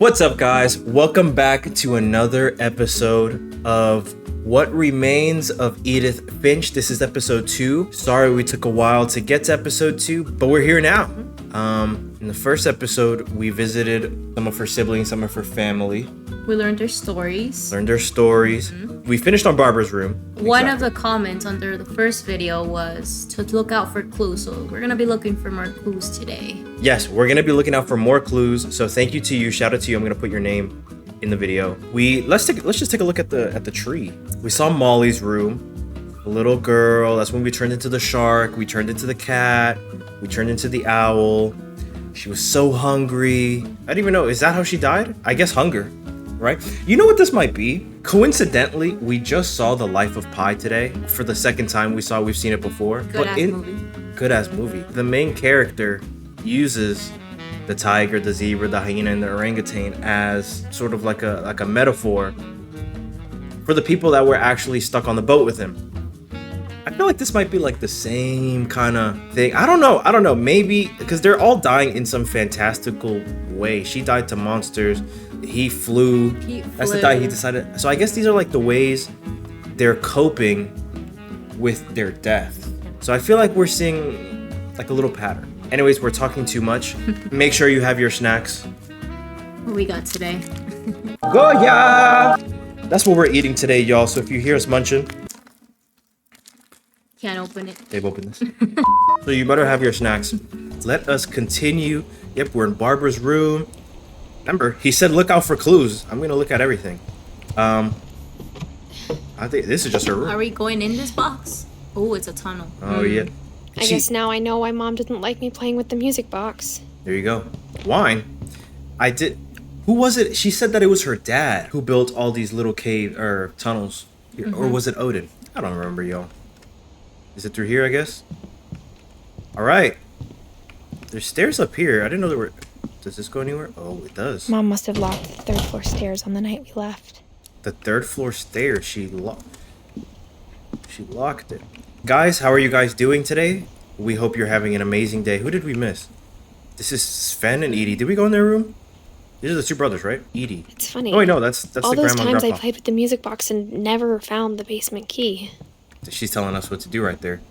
What's up, guys? Welcome back to another episode of What Remains of Edith Finch. This is episode 2. Sorry we took a while to get to episode 2, but we're here now. In the first episode, we visited some of her siblings, some of her family. We learned their stories. We finished on Barbara's room. One of the comments under the first video was to look out for clues, so we're gonna be looking for more clues today. Yes, we're gonna be looking out for more clues. So thank you to you. Shout out to you. I'm gonna put your name in the video. Let's just take a look at the tree. We saw Molly's room. A little girl. That's when we turned into the shark. We turned into the cat. We turned into the owl. She was so hungry. I didn't even know. Is that how she died? I guess hunger, right? You know what this might be? Coincidentally, we just saw The Life of Pi today. For the second time we've seen it before. Good ass movie. The main character uses the tiger, the zebra, the hyena, and the orangutan as sort of like a metaphor for the people that were actually stuck on the boat with him. I feel like this might be like the same kind of thing. I don't know. Maybe because they're all dying in some fantastical way. She died to monsters. He flew. That's the die he decided. So I guess these are like the ways they're coping with their death. So I feel like we're seeing like a little pattern. Anyways, we're talking too much. Make sure you have your snacks. What we got today? Goya! That's what we're eating today, y'all. So if you hear us munching, Can't open it. they've opened this. So you better have your snacks. Let us continue. Yep, we're in Barbara's room. Remember, he said look out for clues. I'm gonna look at everything. I think this is just her room. Are we going in this box? Oh, it's a tunnel. Oh yeah. I guess now I know why Mom didn't like me playing with the music box. There you go. Wine. Who was it? She said that it was her dad who built all these little cave or tunnels. Or was it Odin? I don't remember, y'all. Is it through here, I guess? All right. There's stairs up here. I didn't know there were... Does this go anywhere? Oh, it does. Mom must have locked the third floor stairs on the night we left. The third floor stairs. She locked it. Guys, how are you guys doing today? We hope you're having an amazing day. Who did we miss? This is Sven and Edie. Did we go in their room? These are the two brothers, right? Edie. It's funny. Oh, wait, no, that's all the those grandma and times grandpa. I played with the music box and never found the basement key. She's telling us what to do right there.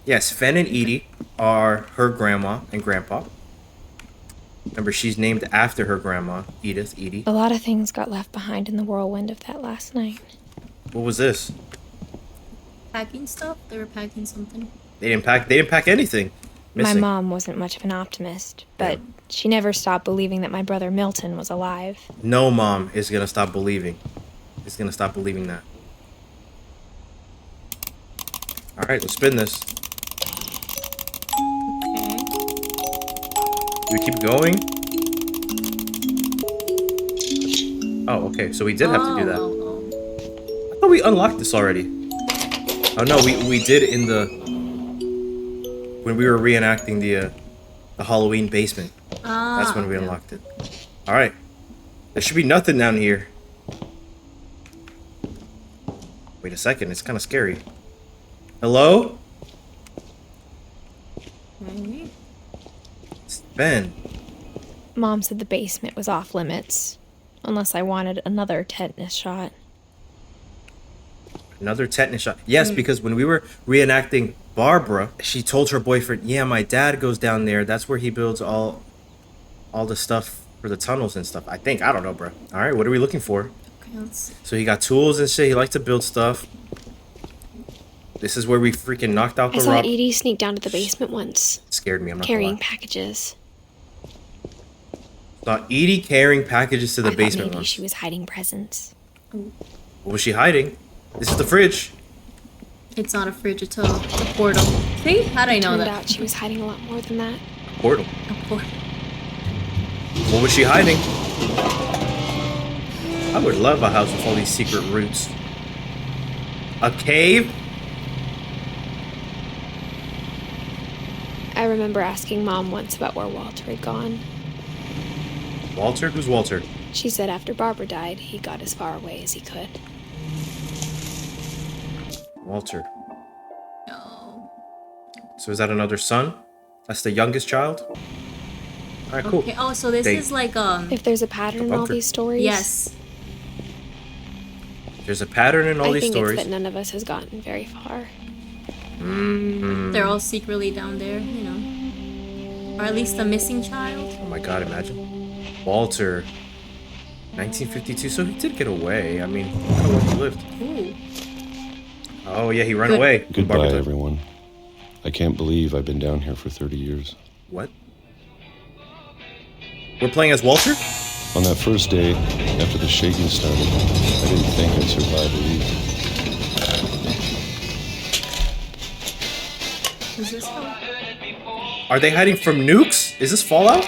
Yes, Sven and Edie are her grandma and grandpa. Remember, she's named after her grandma, Edie. A lot of things got left behind in the whirlwind of that last night. What was this? Packing stuff? They were packing something. They didn't pack anything. Missing. My mom wasn't much of an optimist, but she never stopped believing that my brother Milton was alive. No mom is gonna stop believing. Is gonna stop believing that. All right, let's spin this. Okay. Do we keep going? Oh, okay. So we did have to do that. I thought we unlocked this already. Oh no, we did in when we were reenacting the Halloween basement. That's when we unlocked it. All right. There should be nothing down here. Wait a second. It's kind of scary. Hello? Okay. It's Ben. Mom said the basement was off limits, unless I wanted another tetanus shot. Another tetanus shot. Yes, because when we were reenacting Barbara, she told her boyfriend, yeah, my dad goes down there. That's where he builds all the stuff for the tunnels and stuff. I think. I don't know, bro. All right, what are we looking for? Okay, let's see. So he got tools and shit. He likes to build stuff. This is where we freaking knocked out I the saw rock. Edie sneak down to the basement once, It scared me. I'm not carrying gonna lie. packages. Saw Edie carrying packages to the I thought basement maybe once. she was hiding presents. What was she hiding? This is the fridge. It's not a fridge, it's a portal. See? How'd I know Turned that? out she was hiding a lot more than that. Portal. A portal. What was she hiding? I would love a house with all these secret roots. A cave? I remember asking Mom once about where Walter had gone. Walter? Who's Walter? She said after Barbara died, he got as far away as he could. Walter. No. So is that another son? That's the youngest child? All right, cool. Okay. Oh, so this They- is like If there's a pattern in all bunker. these stories, yes. There's a pattern in all I these think stories. it's that none of us has gotten very far. They're all secretly down there, you know. Or at least a missing child. Oh my god, imagine. Walter. 1952, so he did get away. I mean, I don't know where he lived. Ooh. Oh yeah, he ran Good. away. Goodbye, Barberton. everyone. I can't believe I've been down here for 30 years. What? We're playing as Walter? On that first day, after the shaking started, I didn't think I'd survive a week. Is this how? Are they hiding from nukes? Is this Fallout?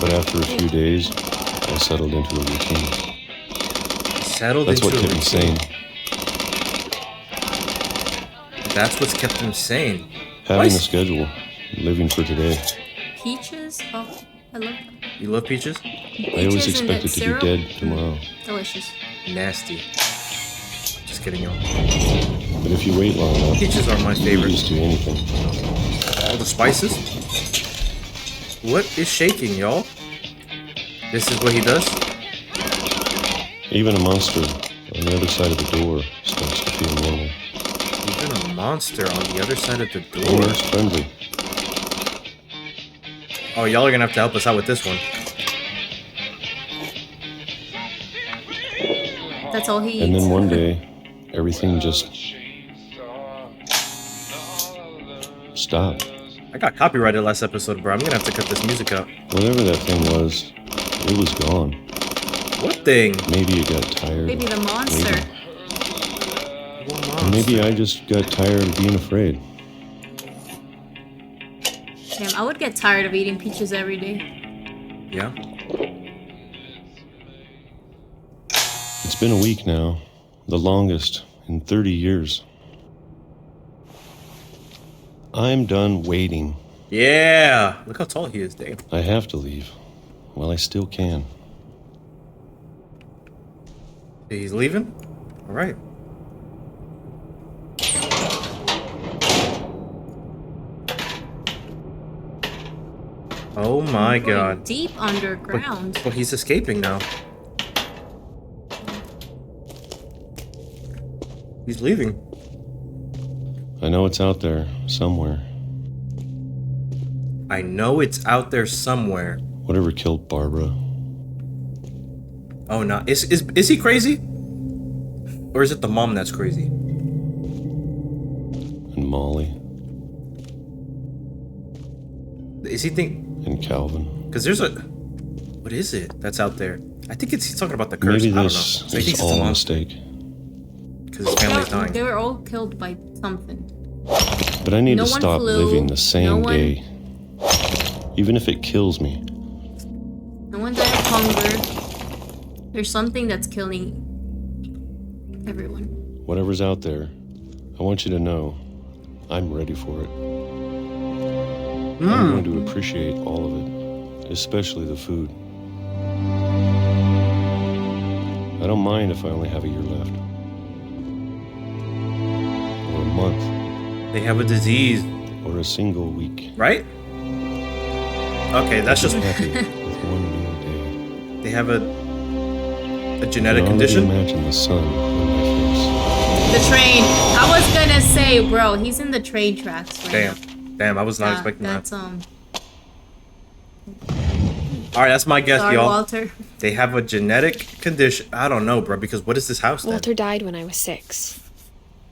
But after a few days, I settled into a routine. Settled That's into what a kept me routine. sane. That's what's kept him sane. Having a Nice. schedule, living for today. Peaches? Oh, I love that. You love peaches? I always Peaches and that expected to syrup? be dead tomorrow. Delicious. Nasty. Just kidding, y'all. But if you wait long enough, Peaches are my you get favorite. used to anything. All the spices? What is shaking, y'all? This is what he does? Even a monster on the other side of the door starts to feel normal. Even a monster on the other side of the door. Almost friendly. Oh, y'all are gonna have to help us out with this one. That's all he eats. And then one day, everything just stopped. I got copyrighted last episode, bro. I'm gonna have to cut this music out. Whatever that thing was, it was gone. What thing? Maybe it got tired. Maybe the monster. Or maybe I just got tired of being afraid. Damn, I would get tired of eating peaches every day. Yeah. It's been a week now, the longest in 30 years. I'm done waiting. Yeah. Look how tall he is, damn. I have to leave while I still can. He's leaving? Alright. Oh my Going god. Deep underground. But he's escaping now. He's leaving. I know it's out there somewhere. I know it's out there somewhere. Whatever killed Barbara. Oh no. Is he crazy? Or is it the mom that's crazy? And Molly. Is he think And Calvin. because there's a what is it that's out there? I think he's talking about the curse. Maybe I don't know. this So he is thinks it's all a a monster mistake. because his family's dying. They were all killed by something. But I need No to one stop flew, living the no same one- day. Even if it kills me. No one died of hunger. There's something that's killing everyone. Whatever's out there, I want you to know I'm ready for it. I'm going to appreciate all of it, especially the food. I don't mind if I only have a year left. Or a month. They have a disease, Or a single week. right? Okay, that's just I'm happy with one new day. they have a genetic I can condition. already imagine the sun on my face. The train. I was gonna say, bro, he's in the train tracks right now. Damn, I was not expecting that. That's All right, that's my guess, sorry, y'all. Walter. They have a genetic condition. I don't know, bro. Because what is this house then? Walter died when I was 6.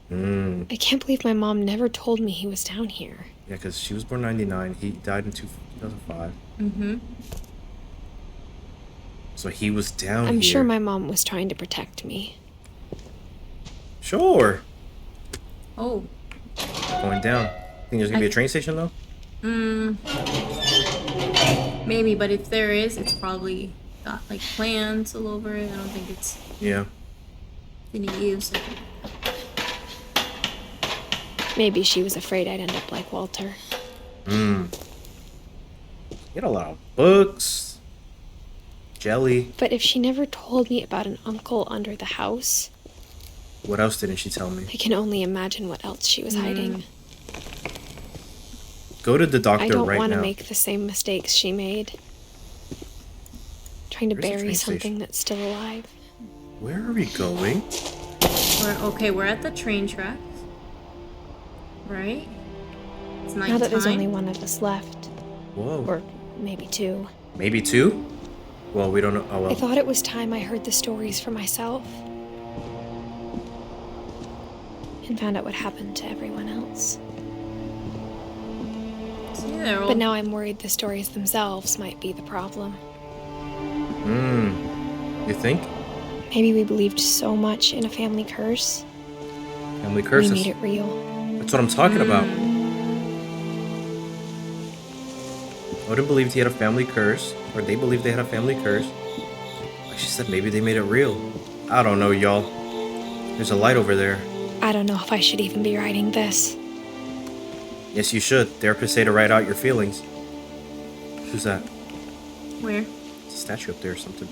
I can't believe my mom never told me he was down here. Yeah, because she was born '99. He died in 2005. So he was down I'm here. sure my mom was trying to protect me. Sure. Oh. Going down. Think there's gonna be a train station though? Maybe, but if there is, it's probably got like plants all over it. I don't think it's Yeah. any use. Maybe she was afraid I'd end up like Walter. Get a lot of books, jelly. But if she never told me about an uncle under the house, What else didn't she tell me? I can only imagine what else she was hiding. Go to the I doctor don't right want to now. make the same mistakes she made. Trying to Where's the bury train something station? that's still alive. Where are we going? We're at the train tracks. Right? It's nighttime. Now that there's only one of us left. Whoa. Or maybe two. Maybe 2? Well, we don't know. Oh, I well. thought it was time I heard the stories for myself. And found out what happened to everyone else. See, they're all... But now I'm worried the stories themselves might be the problem. You think? Maybe we believed so much in a family curse. Family curses. We made it real. That's what I'm talking about. Odin believed he had a family curse, or they believed they had a family curse. Like she said, maybe they made it real. I don't know, y'all. There's a light over there. I don't know if I should even be writing this. Yes, you should. Therapists say to write out your feelings. Who's that? Where? It's a statue up there or something.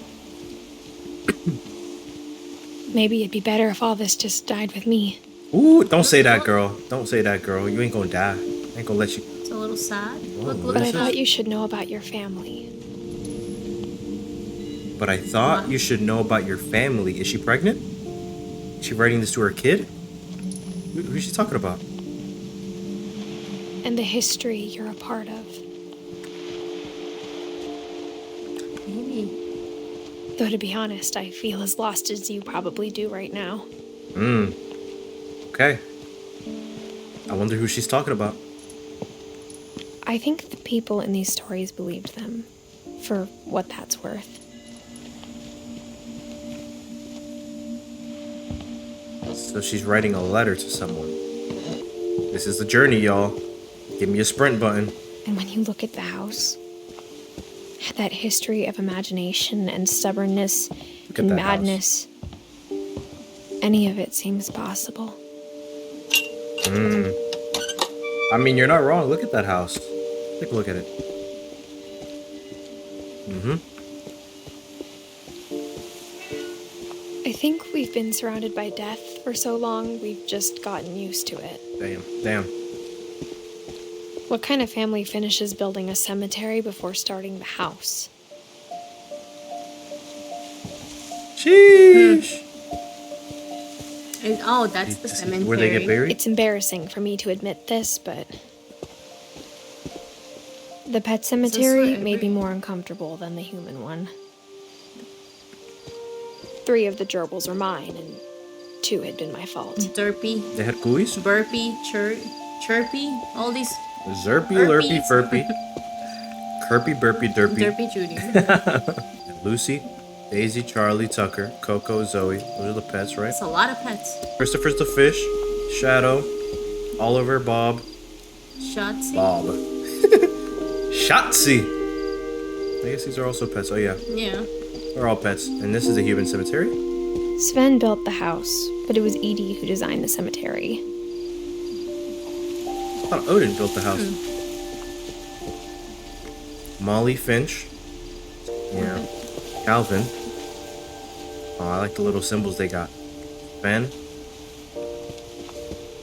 Maybe it'd be better if all this just died with me. Ooh, don't say that, girl. Don't say that, girl. You ain't gonna die. I ain't gonna let you. It's a little sad. Whoa, Look But I at thought that. you should know about your family. But I thought you should know about your family. Is she pregnant? Is she writing this to her kid? Who's she talking about? And the history you're a part of. Maybe. Though to be honest, I feel as lost as you probably do right now. Okay. I wonder who she's talking about. I think the people in these stories believed them, for what that's worth. So she's writing a letter to someone. This is the journey, y'all. Give me a sprint button. And when you look at the house, that history of imagination and stubbornness Look at and that madness, any of it seems possible. I mean, you're not wrong. Look at that house. Take a look at it. I think we've been surrounded by death for so long, we've just gotten used to it. Damn. What kind of family finishes building a cemetery before starting the house? Sheesh. Oh, that's the This is cemetery. where they get buried? It's embarrassing for me to admit this, but the pet cemetery where made me every- more uncomfortable than the human one. 3 of the gerbils are mine, and 2 had been my fault. Derpy, They had cooies? burpy, chirpy, all these Zerpy, lurpy, Burpees. furpy. Kirpy, burpy, derpy. derpy Judy. Lucy, Daisy, Charlie, Tucker, Coco, Zoe. Those are the pets, right? It's a lot of pets. Christopher's the fish. Shadow. Oliver, Bob. Shotzi. Bob. Shotzi. I guess these are also pets. Oh, yeah. Yeah. They're all pets. And this is a human cemetery? Sven built the house, but it was Edie who designed the cemetery. I thought Odin built the house. Molly Finch. Yeah. Calvin. Oh, I like the little symbols they got. Ben.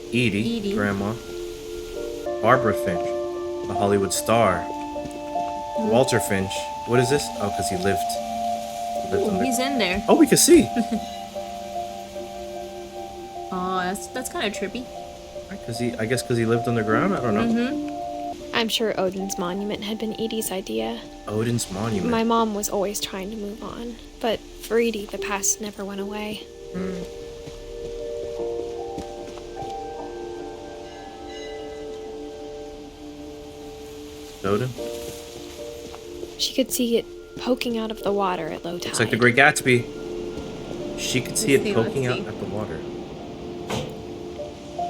Edie. Grandma. Barbara Finch. The Hollywood star. Walter Finch. What is this? Oh, because he lived. Ooh, he's in there. Oh, we can see. Oh, that's kind of trippy. I guess because he lived underground? I don't know. I'm sure Odin's monument had been Edie's idea. Odin's monument. My mom was always trying to move on, but for Edie, the past never went away. Odin? She could see it poking out of the water at low tide. It's like the Great Gatsby. She could see Let's it see, poking let's out see. at the water.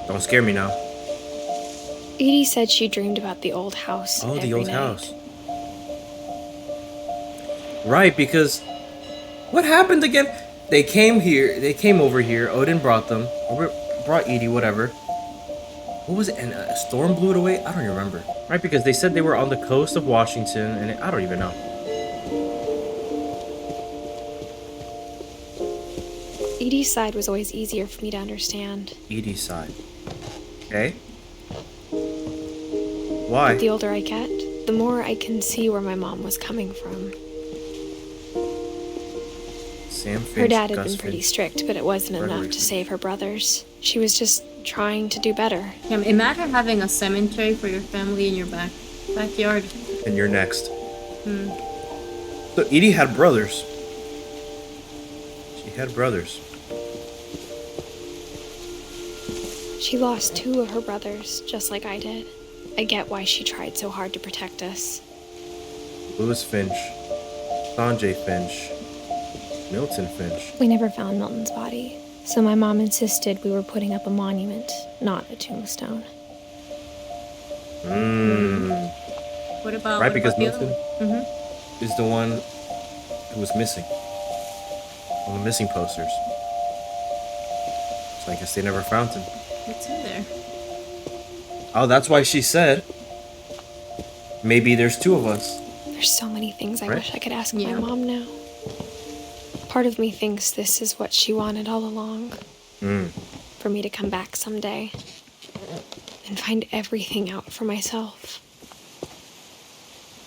Don't scare me now. Edie said she dreamed about the old house. Oh, the every old night. house. Right, because what happened again? They came over here. Odin brought them. Or brought Edie, whatever. What was it? And a storm blew it away? I don't even remember. Right, because they said they were on the coast of Washington, and I don't even know. Edie's side was always easier for me to understand. Edie's side. Okay. Why? But the older I get, the more I can see where my mom was coming from. Sam Finch, Her dad had Gus been pretty Finch. strict, but it wasn't Gregory enough to Finch. save her brothers. She was just trying to do better. Yeah, imagine having a cemetery for your family in your backyard. And you're next. So Edie had brothers. She had brothers. She lost 2 of her brothers, just like I did. I get why she tried so hard to protect us. Louis Finch, Sanjay Finch, Milton Finch. We never found Milton's body, so my mom insisted we were putting up a monument, not a tombstone. What about Right, because the other Milton is the one who was missing on the missing posters. So I guess they never found him. What's in there? Oh, that's why she said, maybe there's 2 of us. There's so many things I Right. wish I could ask Yeah. my mom now. Part of me thinks this is what she wanted all along. For me to come back someday and find everything out for myself.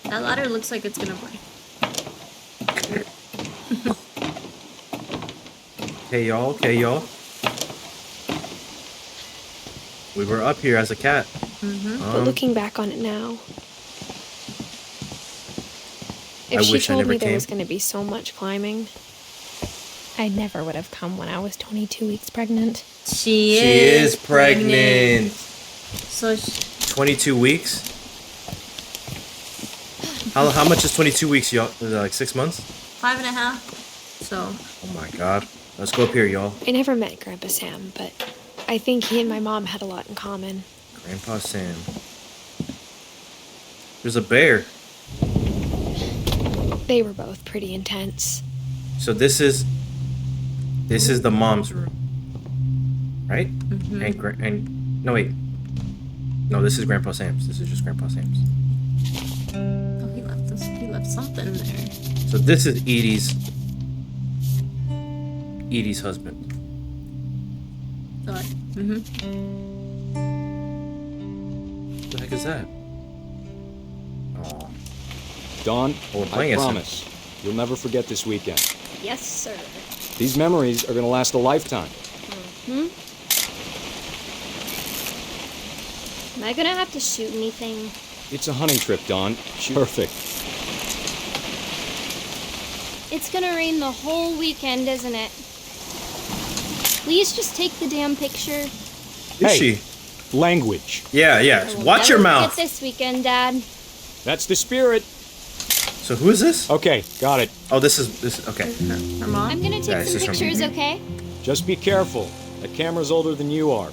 That ladder looks like it's gonna break. Okay, y'all. We were up here as a cat. But looking back on it now, if I she wish I told never me there came. was going to be so much climbing, I never would have come when I was 22 weeks pregnant. She is pregnant. So 22 weeks? How much is 22 weeks, y'all? Is that like 6 months? 5.5. So Oh my god. Let's go up here, y'all. I never met Grandpa Sam, but I think he and my mom had a lot in common. Grandpa Sam. There's a bear. They were both pretty intense. So this is the mom's room, right? No wait, no, this is Grandpa Sam's. This is just Grandpa Sam's. oh, he left something there. So this is Edie's husband. Thought. What the heck is that? Oh, Dawn, Well, we're playing I as him. promise, you'll never forget this weekend. Yes, sir. These memories are gonna last a lifetime. Am I gonna have to shoot anything? It's a hunting trip, Dawn. Perfect. It's gonna rain the whole weekend, isn't it? Please just take the damn picture. is Hey. she? Language. Yeah. I will Watch your never mouth. forget this weekend, Dad. That's the spirit. So who is this? Okay, got it. Oh, this is okay. Her mom? I'm gonna take Yeah, it's some just from pictures, me. okay? Just be careful. That camera's older than you are.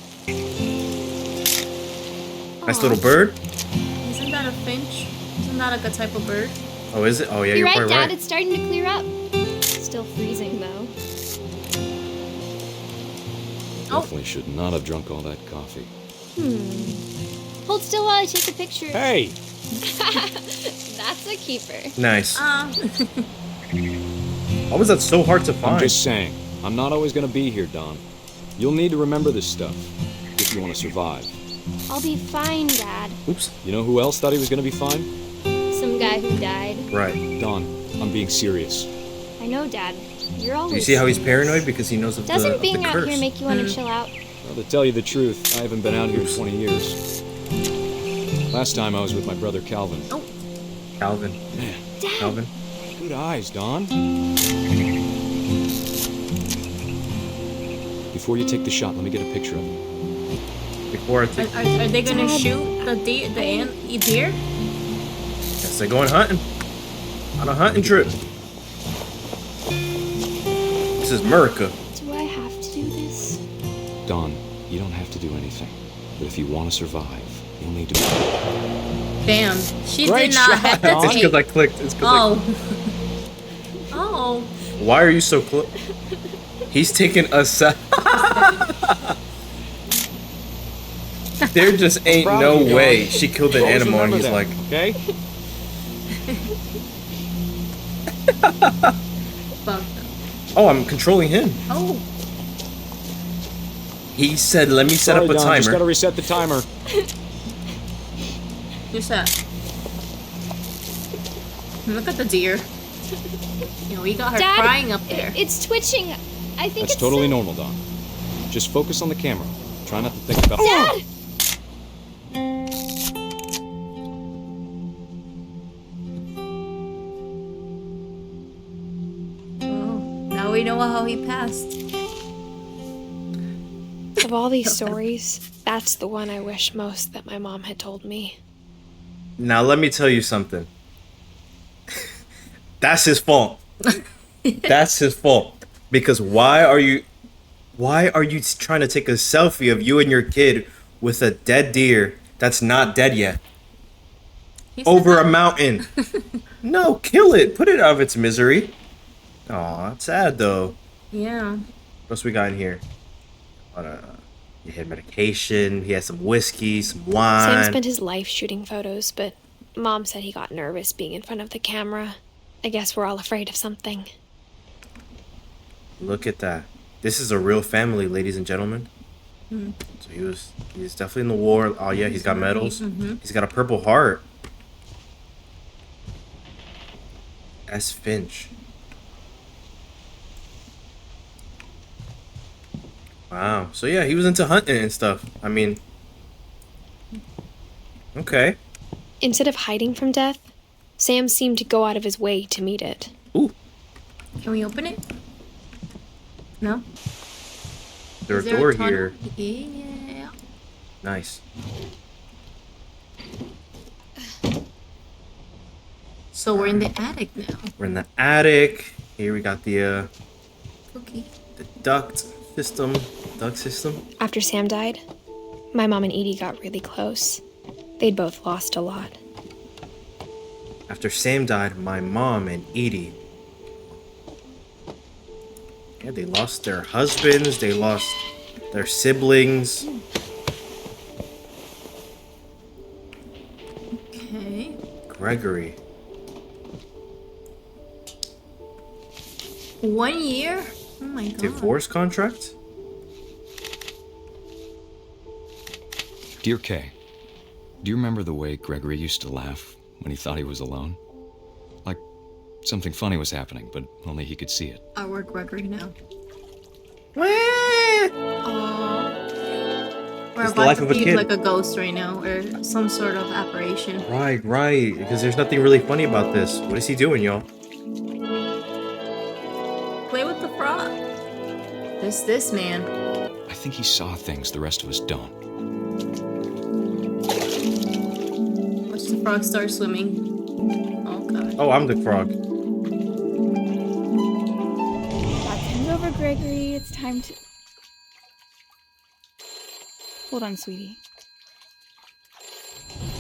Nice little bird. Isn't that a finch? Isn't that like a type of bird? Oh, is it? Oh yeah, You're you're right, probably Dad. right. It's starting to clear up. Still freezing, though. Oh. Definitely should not have drunk all that coffee. Hold still while I take a picture. Hey! That's a keeper. Nice. Why was that so hard to I'm find? just saying, I'm not always gonna be here, Dawn. You'll need to remember this stuff if you want to survive. I'll be fine, Dad. Oops. You know who else thought he was gonna be fine? Some guy who died. Right. Dawn, I'm being serious. I know, Dad. You're always. Do you see how he's paranoid because he knows of Doesn't the being out curse? here make you want to chill out? Well, to tell you the truth, I haven't been out here in 20 years. Last time I was with my brother Calvin. Oh. Calvin. Man, Dad. Calvin. good eyes, Dawn. Before you take the shot, let me get a picture of you. Before I take. Are they gonna shoot the deer? Deer? Yes, they're going hunting. On a hunting trip. This is America. Do I have to do this? Dawn, you don't have to do anything. But if you want to survive, you'll need to... Bam. She Great did not shot, Dawn. It's hesitate. because I clicked. It's because Oh. Why are you so close? He's taking a There just ain't Proud no of you, way Dawn. she killed an Always animal and remember he's that, like, okay? Fuck. oh, I'm controlling him. Oh. He said, let me set Sorry, up a Dawn, just gotta timer. reset the timer. Who's that? Look at the deer. You know, we got her Dad, crying up there. It's twitching. I think That's it's totally normal, Don. Just focus on the camera. Try not to think about. Dad! Oh, now we know how he passed. Of all these stories, that's the one I wish most that my mom had told me. Now let me tell you something. That's his fault. That's his fault. Because why are you trying to take a selfie of you and your kid with a dead deer that's not dead yet? Over a mountain. No, kill it. Put it out of its misery. Aw, it's sad though. Yeah. What else we got in here? He had medication, he had some whiskey, some wine. Sam spent his life shooting photos, but Mom said he got nervous being in front of the camera. I guess we're all afraid of something. Look at that. This is a real family, ladies and gentlemen. So he's definitely in the war. Oh yeah, he's got medals. He's got a Purple Heart. S. Finch. Wow. So yeah, he was into hunting and stuff. I mean, okay. Instead of hiding from death, Sam seemed to go out of his way to meet it. Ooh. Can we open it? No? There's Is a there door tunnel? here. Yeah. Nice. So we're in the attic now. We're in the attic. Here we got the Okay. duct system. After Sam died, my mom and Edie got really close. They'd both lost a lot. After Sam died, my mom and Edie. Yeah, they lost their husbands. They lost their siblings. Okay. Gregory. 1 year? Oh my god. Divorce contract? Dear Kay, do you remember the way Gregory used to laugh when he thought he was alone? Like something funny was happening, but only he could see it. I work Gregory now. Wah! We're It's the about life to of a be kid. like a ghost right now, or some sort of apparition. Right. Because there's nothing really funny about this. What is he doing, y'all? Play with the frog. This man. I think he saw things the rest of us don't. Watch the frog start swimming. Oh god. Oh, I'm the frog. Time's over, Gregory. It's time to... Hold on, sweetie.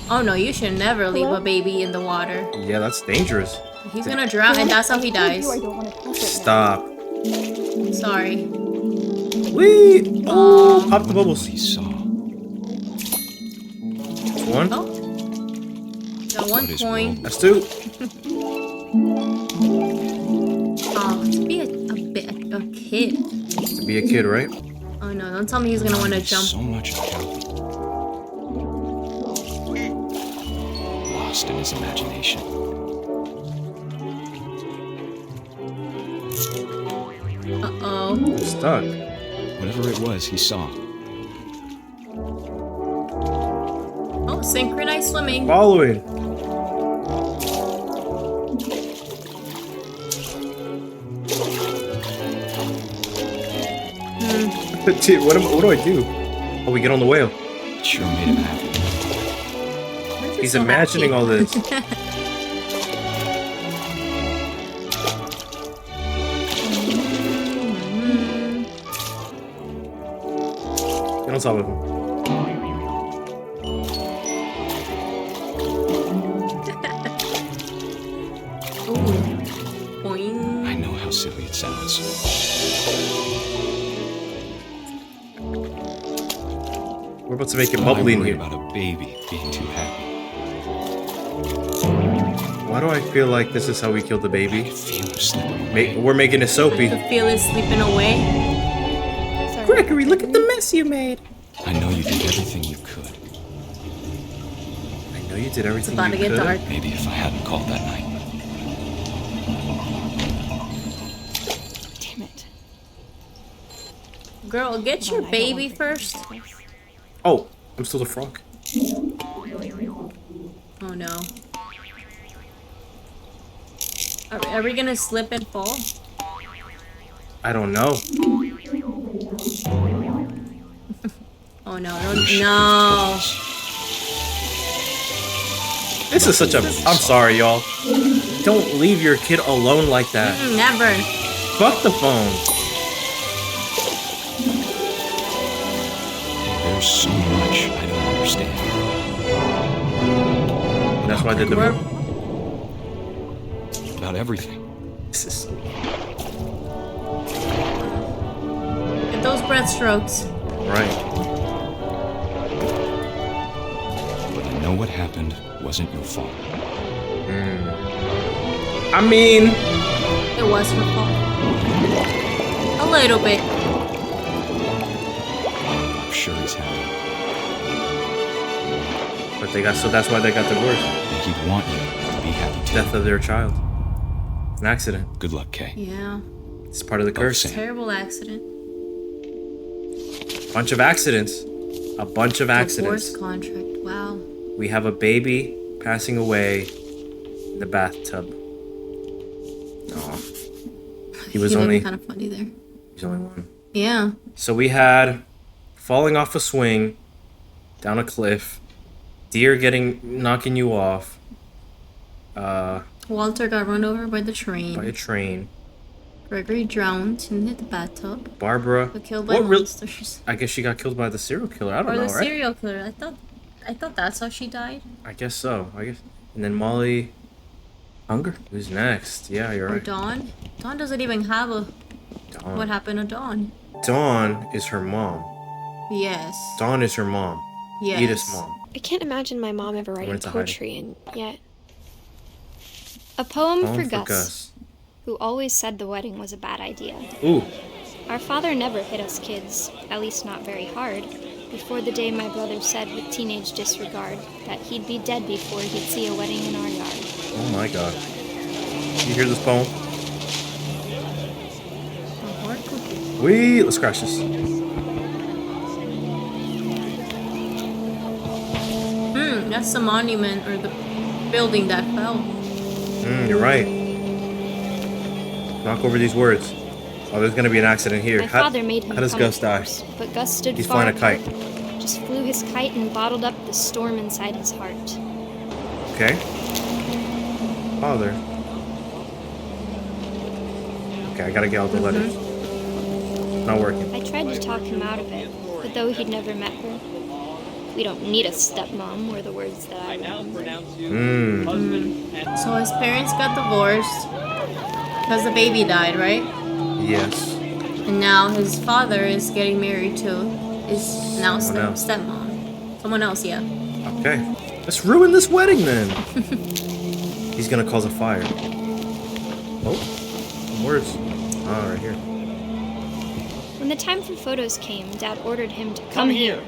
Oh no, you should never leave a baby in the water. Yeah, that's dangerous. He's gonna drown, and that's how he dies. I don't want to touch it Stop. Sorry. Whee! Oh, pop the What bubbles. he saw. One. Oh. Got one What is coin. wrong? That's two. Oh, to be a kid. To be a kid, right? Oh no, don't tell me he's gonna want to jump. So much account. Lost in his imagination. Uh-oh. I'm stuck. Whatever it was, he saw. Oh, synchronized swimming. Following. Dude, what do I do? Oh, we get on the whale. It sure made him happy. He's imagining all this. Get on top of him. Ooh. Boing. I know how silly it sounds. We're about to make it I bubbly in worry here. about a baby being too happy. Why do I feel like this is how we killed the I baby? could feel him slipping away. We're making it soapy. The feel is sleeping away. Sorry. Gregory, look at the mess you made. I know you did everything you could. I know know you did everything about to you get could. dark. Maybe if I hadn't called that night. Damn it. Girl, get Hold your on, I don't baby want first. this. Oh, I'm still the frog. Oh no. Are we gonna slip and fall? I don't know. Oh no, no. This is such a. I'm sorry, y'all. Don't leave your kid alone like that. Never. Fuck the phone. There's so much I don't understand. That's why I did the. We're- About everything. This is so. Get those breaststrokes. Right. But I know what happened wasn't your fault. I mean, It was her fault. A little bit. I'm sure he's happy. but they got so that's why they got divorced. And he'd want you to be happy too. Death of their child. An accident. Good luck, Kay. Yeah. It's part of the curse. Sam. Terrible accident. Bunch of accidents. A bunch of accidents. Divorce contract. Wow. We have a baby passing away in the bathtub. Aw. He was only kind of funny there. he's only one. Yeah. So we had falling off a swing, down a cliff, deer knocking you off, Walter got run over by the train. by a train. Gregory drowned in the bathtub. Barbara. Got killed by What real- monsters. I guess she got killed by the serial killer. I don't Or know, the right? serial killer. I thought that's how she died. I guess so. I guess. And then Molly. Hunger. Who's next? Yeah, you're Or right. Dawn. Dawn doesn't even have a. Dawn. What happened to Dawn? Dawn is her mom. Yes. Dawn is her mom. Yes. Edith's mom. I can't imagine my mom ever writing went to hiding. poetry, and yet A poem Poem for Gus, who always said the wedding was a bad idea. Ooh. Our father never hit us kids, at least not very hard, before the day my brother said with teenage disregard that he'd be dead before he'd see a wedding in our yard. Oh my god. You hear this poem? Let's scratch this. That's the monument or the building that fell. You're right. Knock over these words. Oh, there's gonna be an accident here. My father made him how does come, Gus of die? course, but Gus stood He's far flying a kite. apart, just flew his kite and bottled up the storm inside his heart. Okay. Father. Okay, I gotta get all the letters. Not working. I tried to talk him out of it, but though he'd never met her, "We don't need a stepmom," were the words that I remember. So his parents got divorced because the baby died, right? Yes. And now his father is getting married to his now Someone else. stepmom. Someone else, yeah. Okay. Let's ruin this wedding then. He's gonna cause a fire. Oh. Some words. Oh, right here. When the time for photos came, Dad ordered him to come here.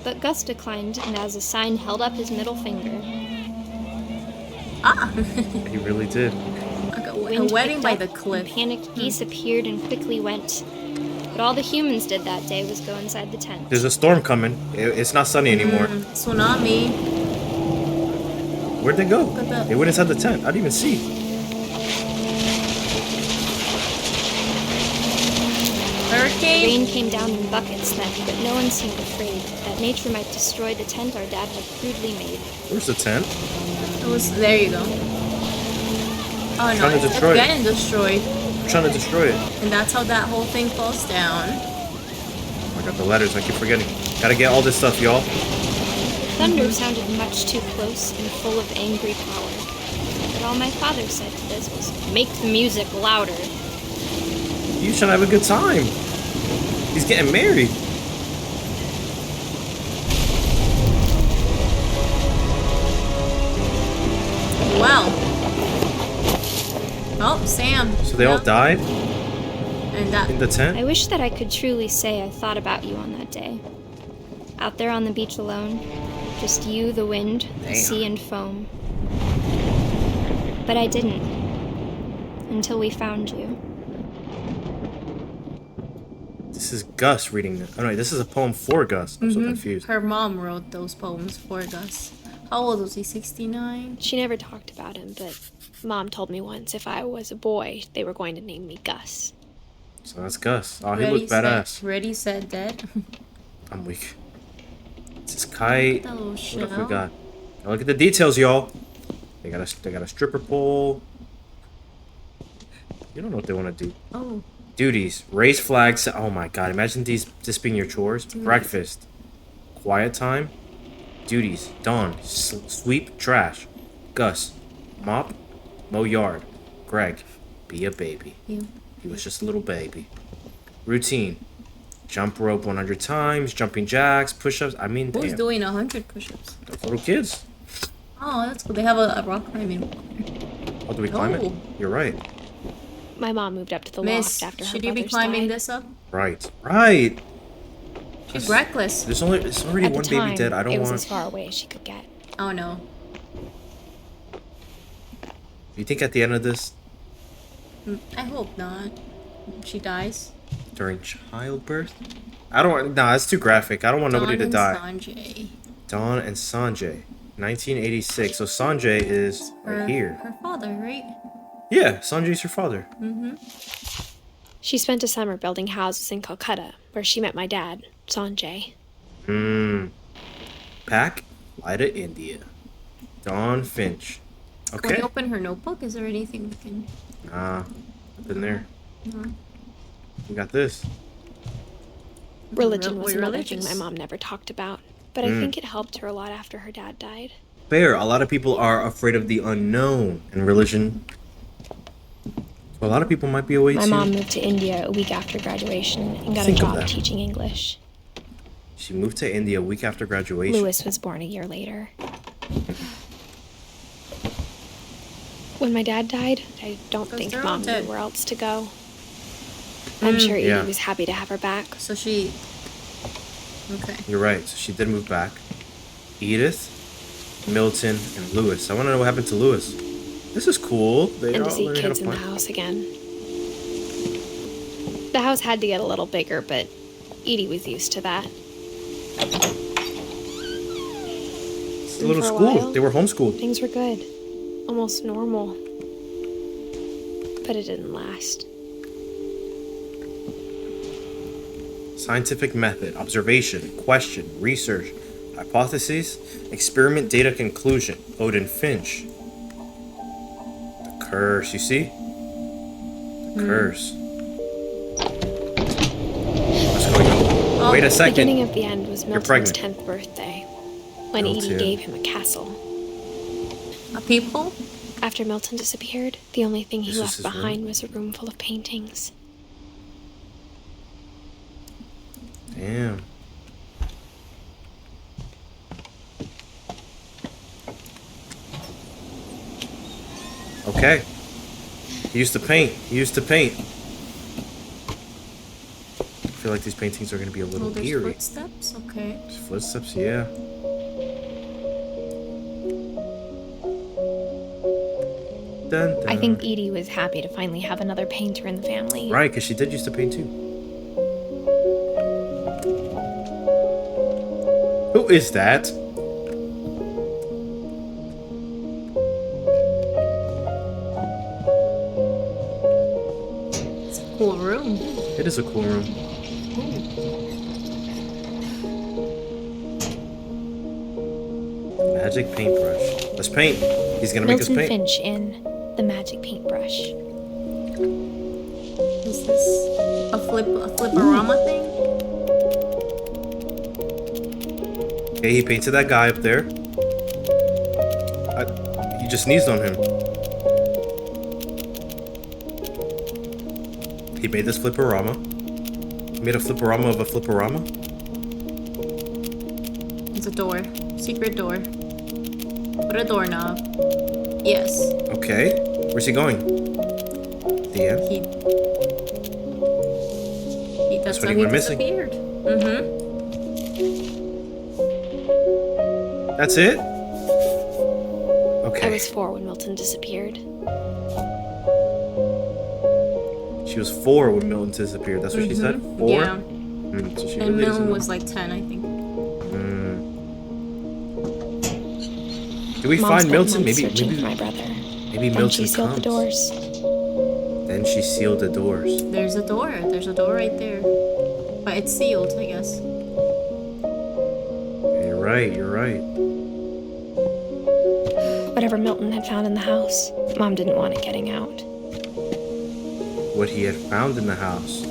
But Gus declined, and as a sign held up his middle finger. Ah! He really did. Like a Wind wedding picked by up, the cliff. and panicked geese appeared and quickly went. But all the humans did that day was go inside the tent. There's a storm coming. It's not sunny anymore. Tsunami. Where'd they go? Look at that. They went inside the tent. I didn't even see. Hurricane. Rain came down in buckets then, but no one seemed afraid that nature might destroy the tent our dad had crudely made. Where's the tent? It was. There you go. Oh no! Trying to It's destroy it. getting destroyed, I'm trying to destroy it. and that's how that whole thing falls down. I got the letters. I keep forgetting. Gotta get all this stuff, y'all. Thunder sounded much too close and full of angry power. But all my father said to this was, "Make the music louder." He's trying to have a good time. He's getting married. Wow. Oh, Sam. So they all died And that. in the tent? I wish that I could truly say I thought about you on that day. Out there on the beach alone, Just you, the wind, the Damn. sea, and foam. But I didn't. Until we found you. This is Gus reading this. Oh no, this is a poem for Gus. I'm so confused. Her mom wrote those poems for Gus. How old was he? 69? She never talked about him, but Mom told me once if I was a boy, they were going to name me Gus. So that's Gus. Oh, he looked badass. Ready, set, dead. I'm weak. This is kite. That little What shell. else we got? Now look at the details, y'all. They got a stripper pole. You don't know what they want to do. Oh, Duties. Raise flags. Oh my god. Imagine this being your chores. Breakfast. Quiet time. Duties. Dawn. Sweep. Trash. Gus. Mop. Mow yard. Greg. Be a baby. yeah. He was just a little baby. Routine. Jump rope 100 times. Jumping jacks. Push-ups. I mean, Who's damn. doing 100 push-ups? Those little kids. Oh, that's cool. They have a rock climbing. Oh, do we climb it? Oh. You're right. My mom moved up to the Miss, loft after her should you be brothers climbing died. this up? Right. Right. She's reckless. There's already At the one time, baby dead. I don't it was want. as far away as she could get. Oh no. You think at the end of this, I hope not. She dies. during childbirth? I don't want. Nah, that's too graphic. I don't want nobody to die. Sanjay. Dawn and Sanjay, 1986. So Sanjay is right here. Her father, right? Yeah, Sanjay's her father. She spent a summer building houses in Calcutta, where she met my dad, Sanjay. Pack, fly to India. Dawn Finch. Can Okay. we open her notebook? Is there anything we can... Nah, nothing there. We got this. Religion was We're another religious. thing my mom never talked about, but I think it helped her a lot after her dad died. Fair. A lot of people are afraid of the unknown, and religion. So a lot of people might be away My too. mom moved to India a week after graduation and got Think a of job that. teaching English. She moved to India a week after graduation. Lewis was born a year later. When my dad died, I don't Because think they're all Mom dead. knew where else to go. I'm sure Edie yeah. was happy to have her back. So she... Okay. You're right. So she did move back. Edith, Milton, and Lewis. I want to know what happened to Lewis. This is cool. They And all to see learning how kids in the fly. house again. The house had to get a little bigger, but Edie was used to that. It's a little for a school. while- They were homeschooled. Things were good. Almost normal. But it didn't last. Scientific method, observation, question, research, hypothesis, experiment, data, conclusion. Odin Finch. The curse, you see? The curse. What's going on? Wait a The second. beginning of the end was Milton's pregnant. 10th birthday, when Milton. Edie gave him a castle. A people? After Milton disappeared, the only thing he This was left his room? behind was a room full of paintings. Damn. Okay. He used to paint. He used to paint. I feel like these paintings are going to be a Oh, little there's eerie. footsteps? Okay. Footsteps, yeah. Dun, dun. I think Edie was happy to finally have another painter in the family. Right, because she did used to paint too. Who is that? It's a cool room. It is a cool room. Magic paintbrush. Let's paint. He's gonna make us Milton paint. Finch in The Magic Paintbrush. Is this a flip-a-rama thing? Okay, he painted that guy up there. You just sneezed on him. He made this flipperama. He made a flipperama of a flipperama. It's a door. Secret door. Put a doorknob. Yes. Okay. Where's he going? The end? That's what how he he went missing. disappeared. Mm-hmm. That's it? I Okay. was 4 when Milton disappeared. She was 4 when Milton disappeared. That's what she said? 4? Yeah. So she And really Milton doesn't was like 10, I think. know. Do we Mom find spent Milton? months Maybe searching for my brother. maybe Then Milton she sealed comes. the doors. Then she sealed the doors. There's a door. There's a door right there. But it's sealed, I guess. You're right, you're right. Whatever Milton had found in the house, Mom didn't want it getting out. What he had found in the house.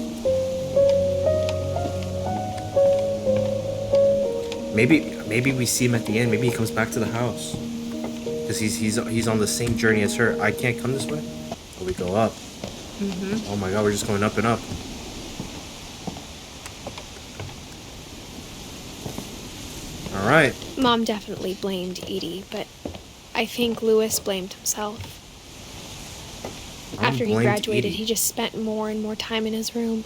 Maybe we see him at the end. Maybe he comes back to the house. Because he's on the same journey as her. I can't come this way? Oh, we go up. Oh my god, we're just going up and up. Alright. Mom definitely blamed Edie, but I think Lewis blamed himself. Mom After he blamed graduated, Edie. he just spent more and more time in his room.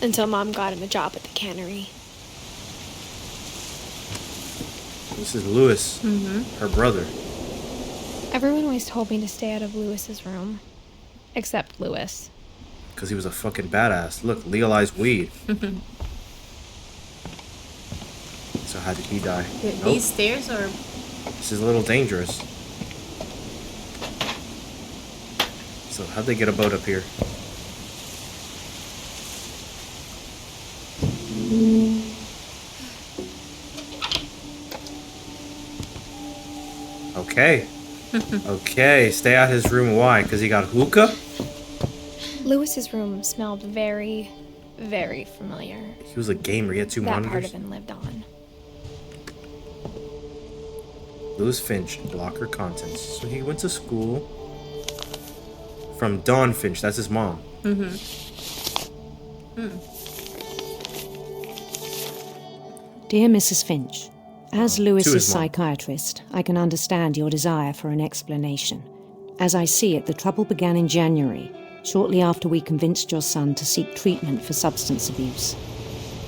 Until Mom got him a job at the cannery. This is Lewis, her brother. Everyone always told me to stay out of Lewis's room. Except Lewis. Because he was a fucking badass. Look, legalized weed. So how did he die? Nope. These stairs are... This is a little dangerous. So how'd they get a boat up here? Okay. Okay, stay out his room. Why? Because he got hookah? Lewis's room smelled very, very familiar. He was a gamer. He had 2 That part monitors. of him lived on. Lewis Finch, blocker contents. So he went to school from Dawn Finch. That's his mom. Dear Mrs. Finch, as To Lewis's his mom. psychiatrist, I can understand your desire for an explanation. As I see it, the trouble began in January, shortly after we convinced your son to seek treatment for substance abuse.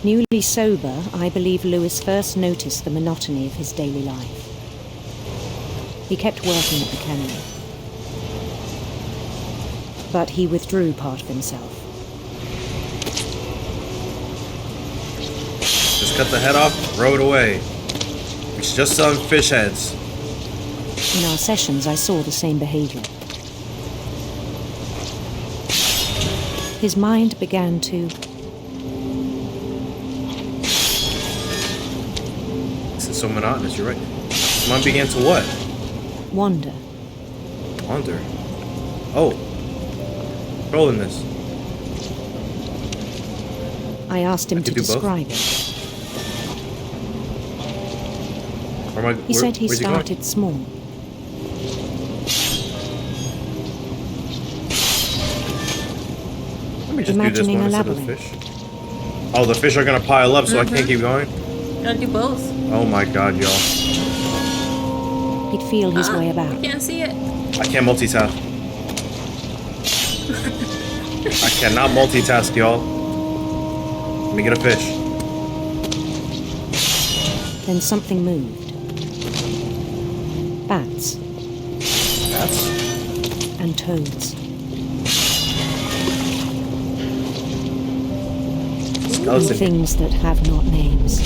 Newly sober, I believe Lewis first noticed the monotony of his daily life. He kept working at the cannery, but he withdrew part of himself. Just cut the head off, throw it away. It's just some fish heads. In our sessions, I saw the same behavior. His mind began to This is so monotonous, you're right. Mine began to what? wander. Wander. Oh. Rolling this. I asked him I to could do both? describe it. Or am I, He said he where's started small. Let me just do this imagining one a instead of the labyrinth. fish. Oh, the fish are gonna pile up, so I can't keep going? Gotta do both. Oh my god, y'all. He'd feel his way about. Can't see it. I can't multitask. I cannot multitask, y'all. Let me get a fish. Then something moved. Bats That's... and toads. Skeleton. Things that have not names.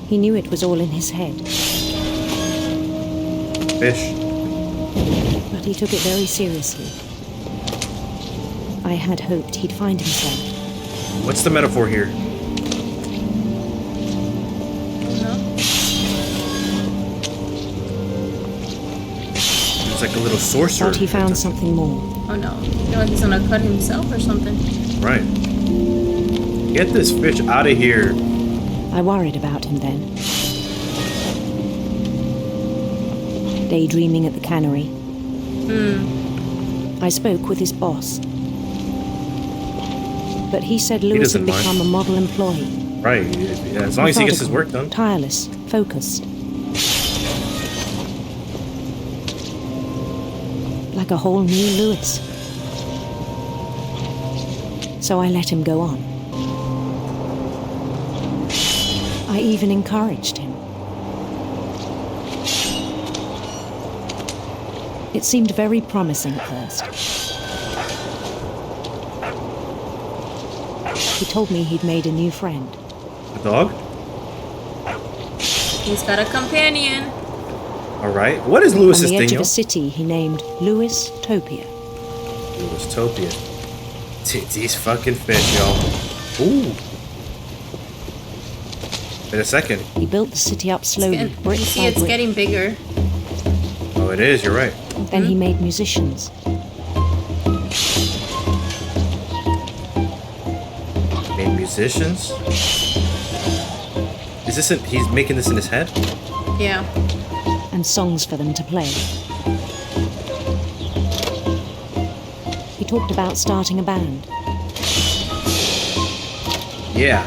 He knew it was all in his head, Fish. but he took it very seriously. I had hoped he'd find himself. What's the metaphor here? It's like a little sorcerer. But he found something more. Oh no. I feel like he's gonna cut himself or something. Right. Get this fish out of here. I worried about him then. Daydreaming at the cannery. I spoke with his boss. But he said Lewis had doesn't mind. become a model employee. Right. Yeah, as long as he gets his work done. Tireless, focused. Like a whole new Lewis. So I let him go on. I even encouraged him. It seemed very promising at first. He told me he'd made a new friend. A dog? He's got a companion. All right. What is Lewis's On the thing, edge of yo? a city he named Lewis Topia. Lewistopia. These fucking fish, y'all. Ooh. Wait a second. He built the city up slowly, brick You see, by it's brick. getting bigger. Oh, it is. You're right. Then he made musicians. Made musicians. Is this? He's making this in his head? Yeah. And songs for them to play. He talked about starting a band, Yeah.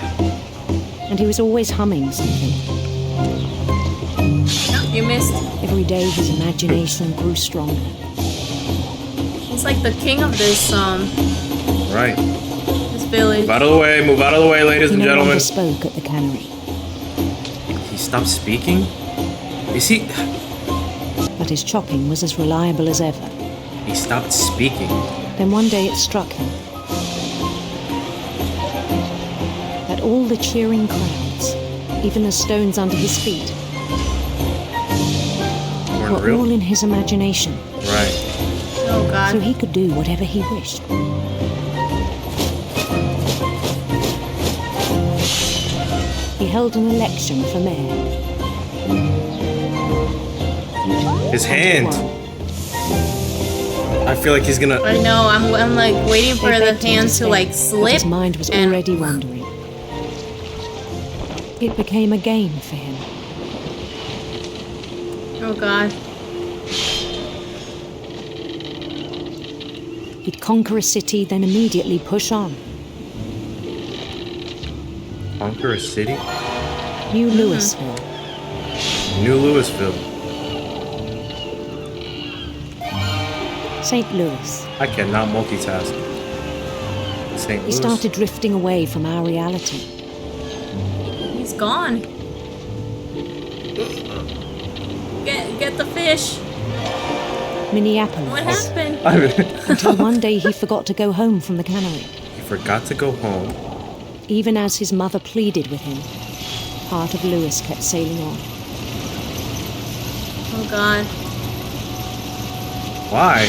and he was always humming something. No, you missed. Every day his imagination grew stronger. He's like the king of this Right. this village. Move out of the way. Move out of the way, ladies He and no longer gentlemen. spoke at the cannery, He stopped speaking. Is he? but his chopping was as reliable as ever. He stopped speaking. Then one day it struck him that all the cheering crowds, even the stones under his feet, Weren't were real. all in his imagination, Right. Oh so god. he could do whatever he wished. He held an election for mayor. His hand. I feel like he's gonna. I know. I'm like waiting for They the begged him hand to stay, like but slip. his mind was and- already wandering. It became a game for him. Oh god. He'd conquer a city, then immediately push on. Conquer a city? New Louisville. New Louisville. St. Louis. I cannot multitask. St. He Louis. started drifting away from our reality. He's gone. Get the fish. What Minneapolis. happened? Until one day he forgot to go home from the cannery. He forgot to go home. Even as his mother pleaded with him, part of Louis kept sailing on. Oh god. Why?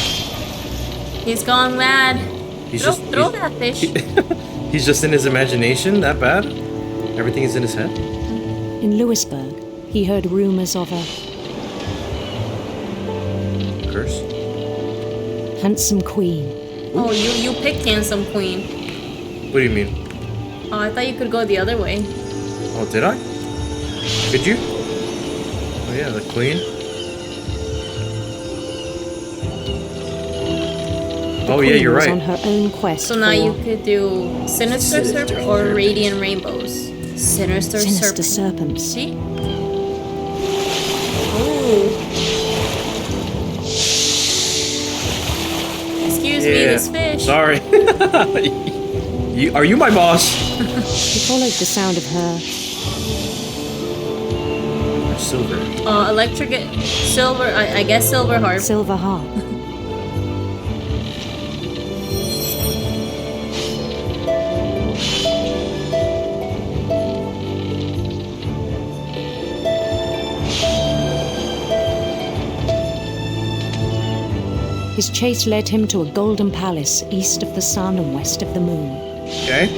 He's gone mad. He's Throw that fish. He's just in his imagination. That bad? Everything is in his head. In Louisburg, he heard rumors of a Curse. handsome queen. Oh, you picked handsome queen. What do you mean? Oh, I thought you could go the other way. Oh, did I? Could you? Oh yeah, the queen. The Oh yeah, queen you're was right. on her own quest So now for you could do Sinister Serpent or Radiant Rainbows. Sinister sinister Serpent. serpents. See? Ooh. Excuse me, this fish. Sorry. Are you my boss? He followed the sound of her Silver. Electric silver. I guess silver harp. silver harp. His chase led him to a golden palace east of the sun and west of the moon. Okay.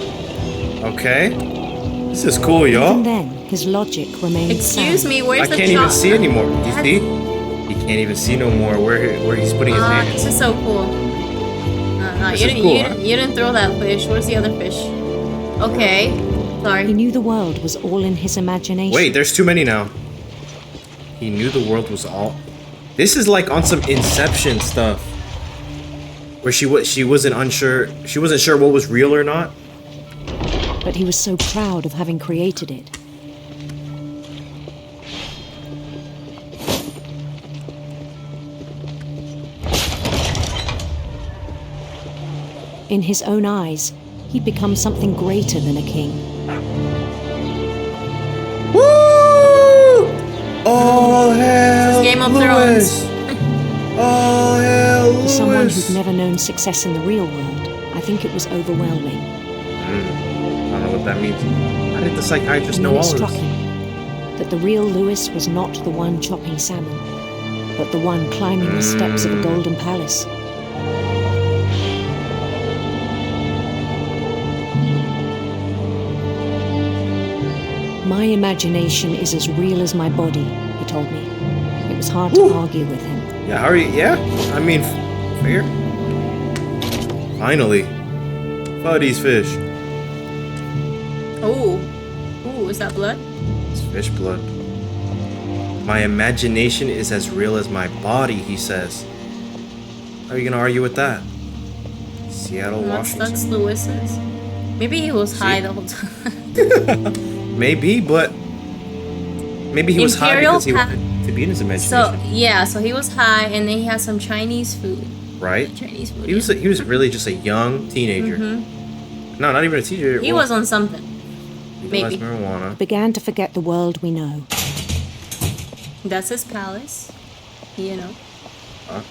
Okay. This is cool, Even y'all. then, his logic remained Excuse sound. me, where's I the can't even shot? see anymore. You That's- see? He can't even see no more where he's putting his Ah, hand. this is so cool. This You is didn't, cool, you, huh? didn't, you didn't throw that fish. Where's the other fish? Okay. He Sorry. knew the world was all in his imagination. Wait, there's too many now. He knew the world was all. This is like on some Inception stuff, where she wasn't unsure. She wasn't sure what was real or not. But he was so proud of having created it. In his own eyes, he'd become something greater than a king. Woo! All hail Game of Lewis! All hail For Lewis! someone who'd never known success in the real world, I think it was overwhelming. I don't know what that means. How did the psychiatrist And know then it all of struck this? him that the real Lewis was not the one chopping salmon, but the one climbing the steps of a golden palace. My imagination is as real as my body, he told me. It was hard to argue with him. Yeah, how are you? Yeah? I mean, fair. Finally. Fuddy's fish. Oh. Ooh, is that blood? It's fish blood. My imagination is as real as my body, he says. How are you gonna argue with that? Seattle, Washington. That's Lewis's. Maybe he was high the whole time. Maybe, but maybe he was high Imperial because he pa- wanted to be in his imagination. So yeah, so he was high, and then he had some Chinese food. Right? Chinese food. He was really just a young teenager. No, not even a teenager. He was on something. legalized maybe. marijuana. Began to forget the world we know. That's his palace. You know. Huh?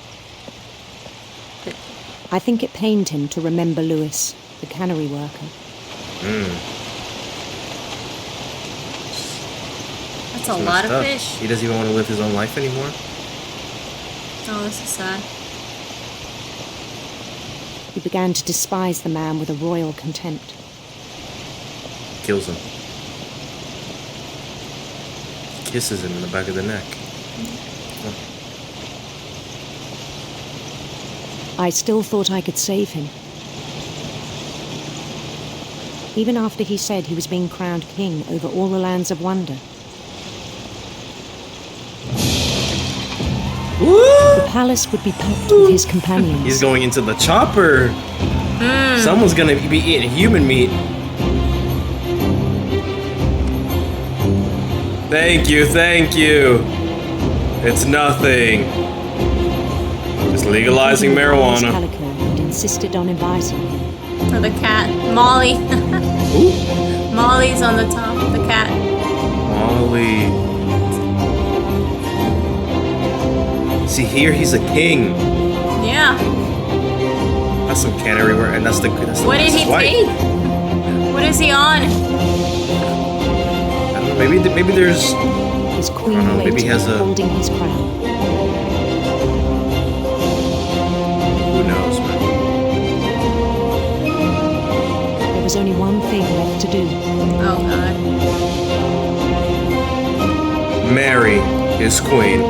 I think it pained him to remember Lewis, the cannery worker. That's a lot of Messed up. fish. He doesn't even want to live his own life anymore. Oh, this is sad. He began to despise the man with a royal contempt. Kills him. Kisses him in the back of the neck. I still thought I could save him. Even after he said he was being crowned king over all the lands of wonder. The palace would be packed with his companions. He's going into the chopper. Someone's gonna be eating human meat. Thank you, thank you. It's nothing. Just legalizing marijuana. Calico had insisted on inviting him. Or the cat. Molly. Ooh, Molly's on the top of the cat. Molly. See here, he's a king. Yeah. That's some cannery work, and that's the. What did he take? What is he on? I don't know, maybe there's. His queen I don't know, maybe waited, he has a- holding his crown. Who knows, man? There was only one thing left to do. Oh god. Marry his queen.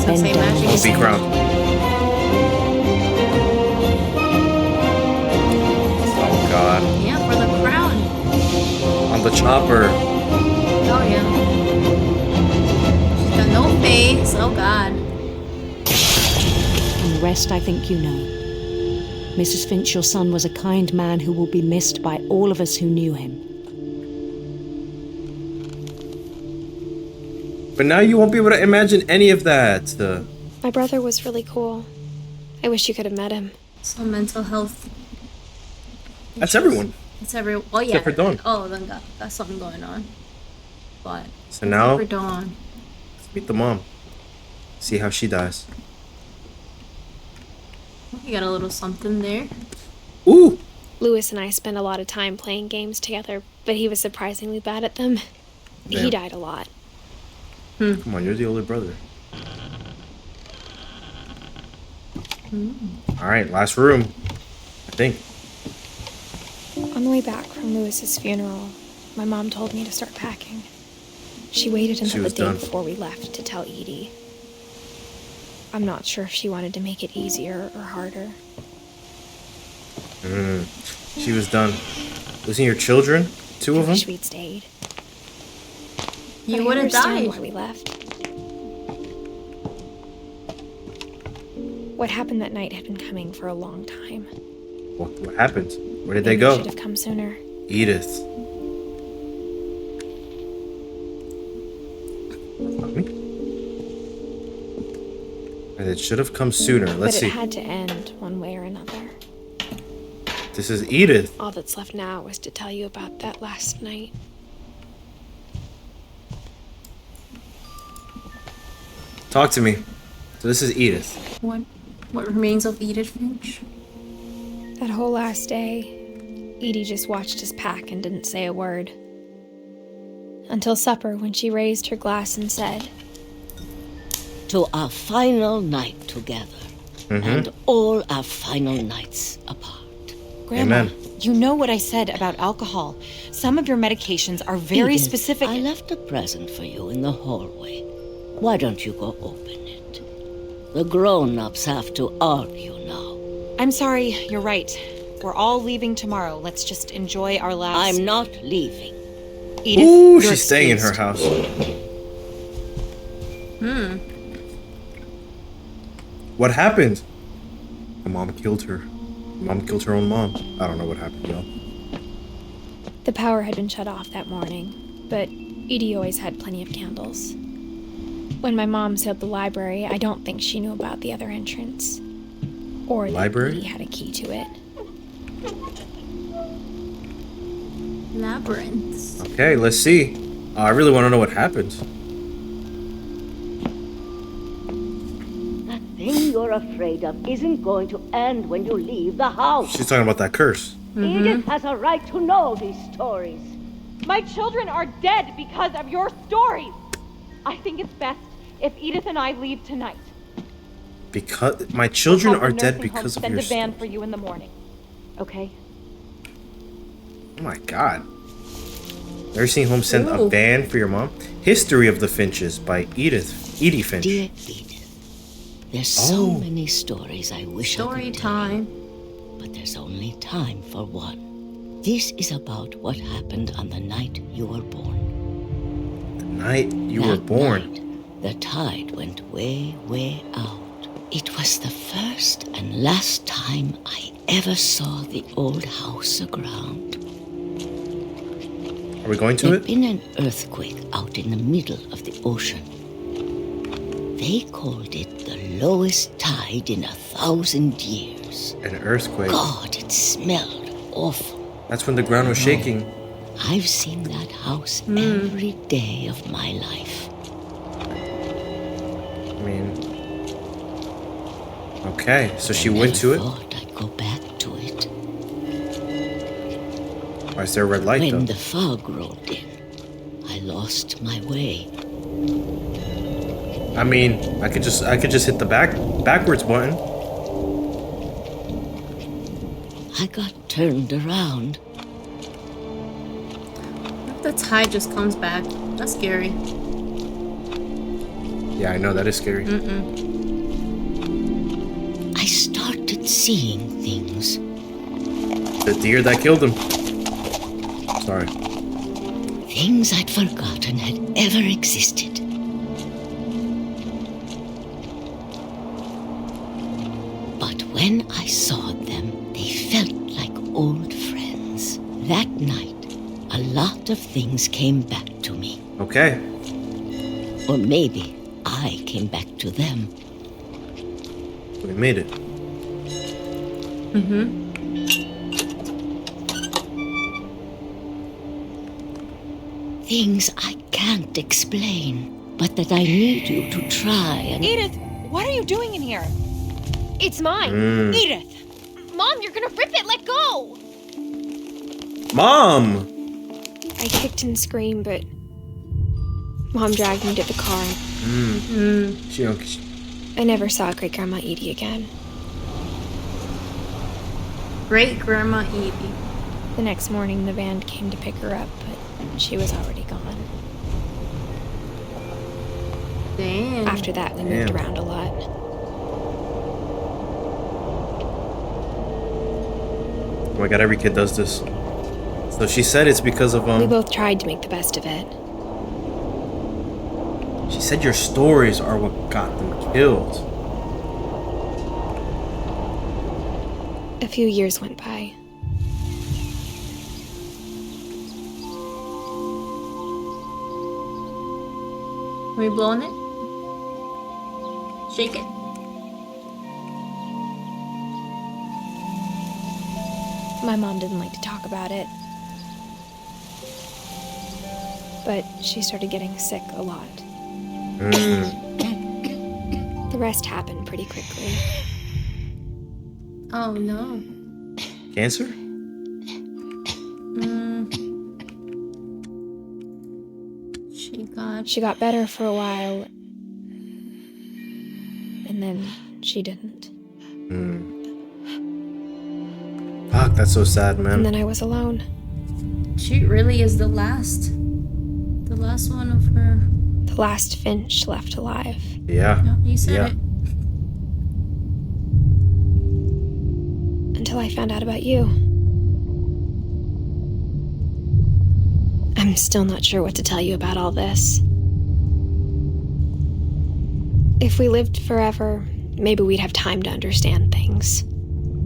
So Bend say down. magic. I'll be crowned. Oh god. Yeah, for the crown. On the chopper. Oh yeah. She's got no face. Oh god. And the rest I think you know. Mrs. Finch, your son was a kind man who will be missed by all of us who knew him. But now you won't be able to imagine any of that. My brother was really cool. I wish you could have met him. So mental health. That's everyone. It's every. Oh yeah. Except for Dawn. Oh, then got something going on. But So now, for Dawn. let's meet the mom. See how she dies. You got a little something there. Ooh! Lewis and I spent a lot of time playing games together, but he was surprisingly bad at them. He Damn. died a lot. Come on, you're the older brother. Alright, last room. I think. On the way back from Lewis's funeral, my mom told me to start packing. She waited She until the was day done. before we left to tell Edie. I'm not sure if she wanted to make it easier or harder. She was done. Losing your children? Two I of them? wish we'd stayed. You But I would have understand died. why we left. What happened that night had been coming for a long time. What happened? Where did they Maybe it go? should have come sooner. Edith. Me? And it should have come sooner. Let's But see. it had to end one way or another. This is Edith. All that's left now is to tell you about that last night. Talk to me. So this is Edith. What remains of Edith Finch? That whole last day, Edie just watched us pack and didn't say a word. Until supper, when she raised her glass and said, "To our final night together, and all our final nights apart." Grandma, Amen. you know what I said about alcohol. Some of your medications are very Edith, specific. I left a present for you in the hallway. Why don't you go open it? The grown-ups have to argue now. I'm sorry, you're right. We're all leaving tomorrow. Let's just enjoy our last... I'm not leaving. Edith, Ooh, you're she's staying in her excused. house. What happened? My mom killed her. Mom killed her own mom. I don't know what happened, y'all. the power had been shut off that morning, but Edie always had plenty of candles. When my mom sealed the library, I don't think she knew about the other entrance. Or that Library? Edie had a key to it. Labyrinths. Okay, let's see. I really want to know what happened. That thing you're afraid of isn't going to end when you leave the house. She's talking about that curse. Edith has a right to know these stories. My children are dead because of your stories. I think it's best if Edith and I leave tonight. Because my children We'll are have the dead nursing home because of send your a van story. for you in the morning. Okay? Oh my god. Nursing home sent a Ooh. van for your mom? History of the Finches by Edie Finch. Dear Edith, there's so Oh. many stories I wish I Story could tell you, time. but there's only time for one. This is about what happened on the night you were born. The night you were That born. night, the tide went way, way out. It was the first and last time I ever saw the old house aground. Are we going to There'd it? been an earthquake out in the middle of the ocean. They called it the lowest tide in 1,000 years. An earthquake. God, it smelled awful. That's when the ground was shaking. I've seen that house every day of my life. I mean... Okay, so she went to I it? thought I'd go back to it. Why is there a red light When though? the fog rolled in, I lost my way. I mean, I could just hit the backwards button. I got turned around. What if the tide just comes back? That's scary. Yeah, I know, that is scary. I started seeing things. The deer that killed him. Sorry. Things I'd forgotten had ever existed. But when I saw them, they felt like old friends. That night, a lot of things came back to me. Okay. Or maybe I came back to them. We made it. Things I can't explain, but that I need you to try and... Edith, what are you doing in here? It's mine! Edith! Mom, you're gonna rip it! Let go! Mom! I kicked and screamed, but Mom dragged me to the car. She I never saw Great Grandma Edie again. Great Grandma Edie. The next morning, the van came to pick her up, but she was already gone. Damn. After that, we moved Damn. around a lot. Oh my god, every kid does this. So she said it's because of We both tried to make the best of it. She said your stories are what got them killed. A few years went by. Are we blowing it? Shake it. My mom didn't like to talk about it. But she started getting sick a lot. The rest happened pretty quickly. Oh no. Cancer? She got better for a while, and then she didn't. Fuck, that's so sad, man. And then I was alone. She really is the last one of her. The last Finch left alive. Yeah. No, you said Yeah. it. Until I found out about you. I'm still not sure what to tell you about all this. If we lived forever, maybe we'd have time to understand things.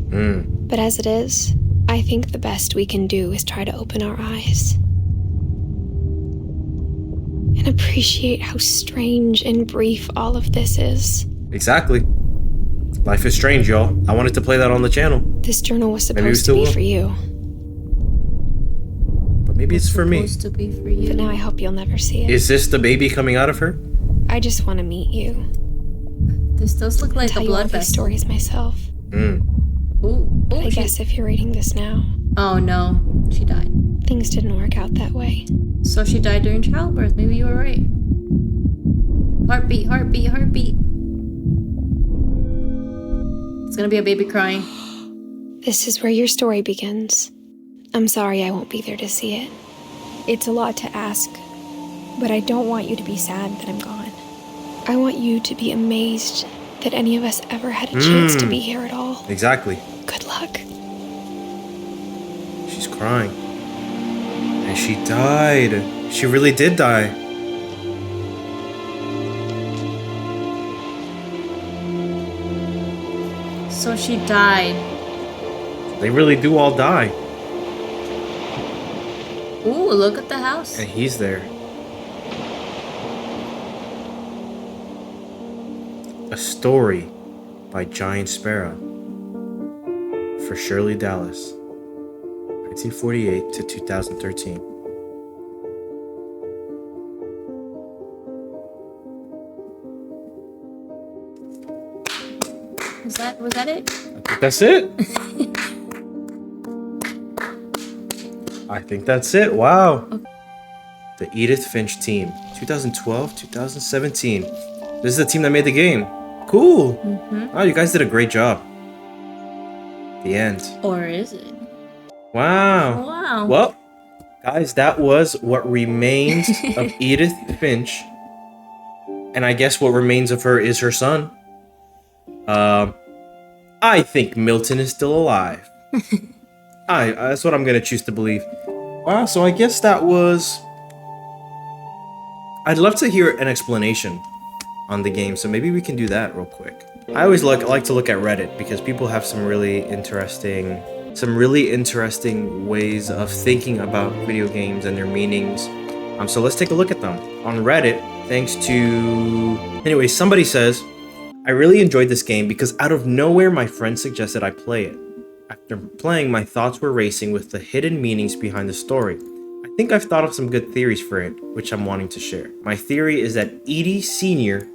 But as it is, I think the best we can do is try to open our eyes. And appreciate how strange and brief all of this is. Exactly. Life is strange, y'all. I wanted to play that on the channel. This journal was Maybe we supposed to still be will. for you. But maybe it's for me. Supposed to be for you. But now I hope you'll never see it. Is this the baby coming out of her? I just want to meet you. This does look like Tell a you all blood these festival. stories myself. Ooh, But I guess if you're reading this now, Oh no, she died. things didn't work out that way. So she died during childbirth. Maybe you were right. Heartbeat, heartbeat, heartbeat. It's gonna be a baby crying. This is where your story begins. I'm sorry I won't be there to see it. It's a lot to ask, but I don't want you to be sad that I'm gone. I want you to be amazed that any of us ever had a chance to be here at all. Exactly. Good luck. She's crying. And she died. She really did die. So she died. They really do all die. Ooh, look at the house. And he's there. A story by Giant Sparrow for Shirley Dallas, 1948 to 2013. Was that it? I think that's it. I think that's it. Wow. Okay. The Edith Finch team, 2012, 2017. This is the team that made the game. Cool. Oh, you guys did a great job. The end. Or is it? Wow. Wow. Well, guys, that was what remains of Edith Finch. And I guess what remains of her is her son. I think Milton is still alive. That's what I'm gonna choose to believe. Wow, so I guess that was... I'd love to hear an explanation on the game, so maybe we can do that real quick. I always like to look at Reddit because people have some really interesting ways of thinking about video games and their meanings. So let's take a look at them. On Reddit, thanks to... Anyway, somebody says, I really enjoyed this game because out of nowhere my friend suggested I play it. After playing, my thoughts were racing with the hidden meanings behind the story. I think I've thought of some good theories for it, which I'm wanting to share. My theory is that Edie Sr.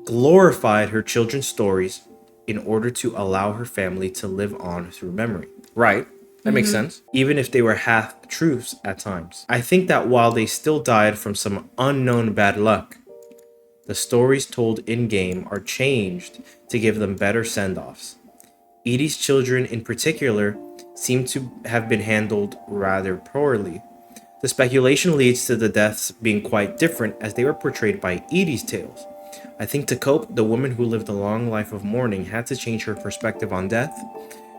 glorified her children's stories in order to allow her family to live on through memory. Right, that makes sense. Even if they were half-truths at times. I think that while they still died from some unknown bad luck, the stories told in-game are changed to give them better send-offs. Edie's children in particular seem to have been handled rather poorly. The speculation leads to the deaths being quite different as they were portrayed by Edie's tales. I think to cope, the woman who lived a long life of mourning had to change her perspective on death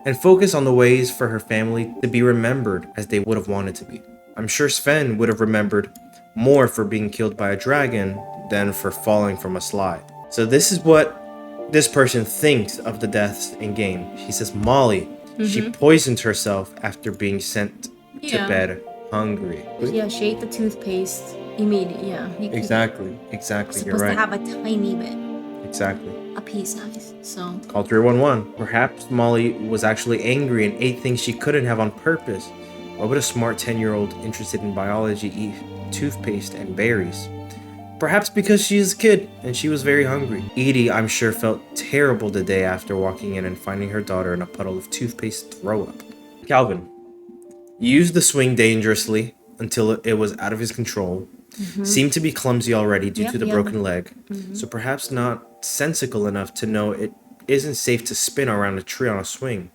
and focus on the ways for her family to be remembered as they would have wanted to be. I'm sure Sven would have remembered more for being killed by a dragon than for falling from a slide. So this is what this person thinks of the deaths in game. She says Molly, she poisoned herself after being sent to bed hungry. Yeah, she ate the toothpaste immediately. Yeah. Exactly, you're right. Supposed to have a tiny bit. Exactly. A pea size. So. Call 311. Perhaps Molly was actually angry and ate things she couldn't have on purpose. Why would a smart 10-year-old interested in biology eat toothpaste and berries? Perhaps because she is a kid and she was very hungry. Edie, I'm sure, felt terrible the day after walking in and finding her daughter in a puddle of toothpaste throw up. Calvin used the swing dangerously until it was out of his control. Seemed to be clumsy already due to the broken leg, so perhaps not sensical enough to know it isn't safe to spin around a tree on a swing.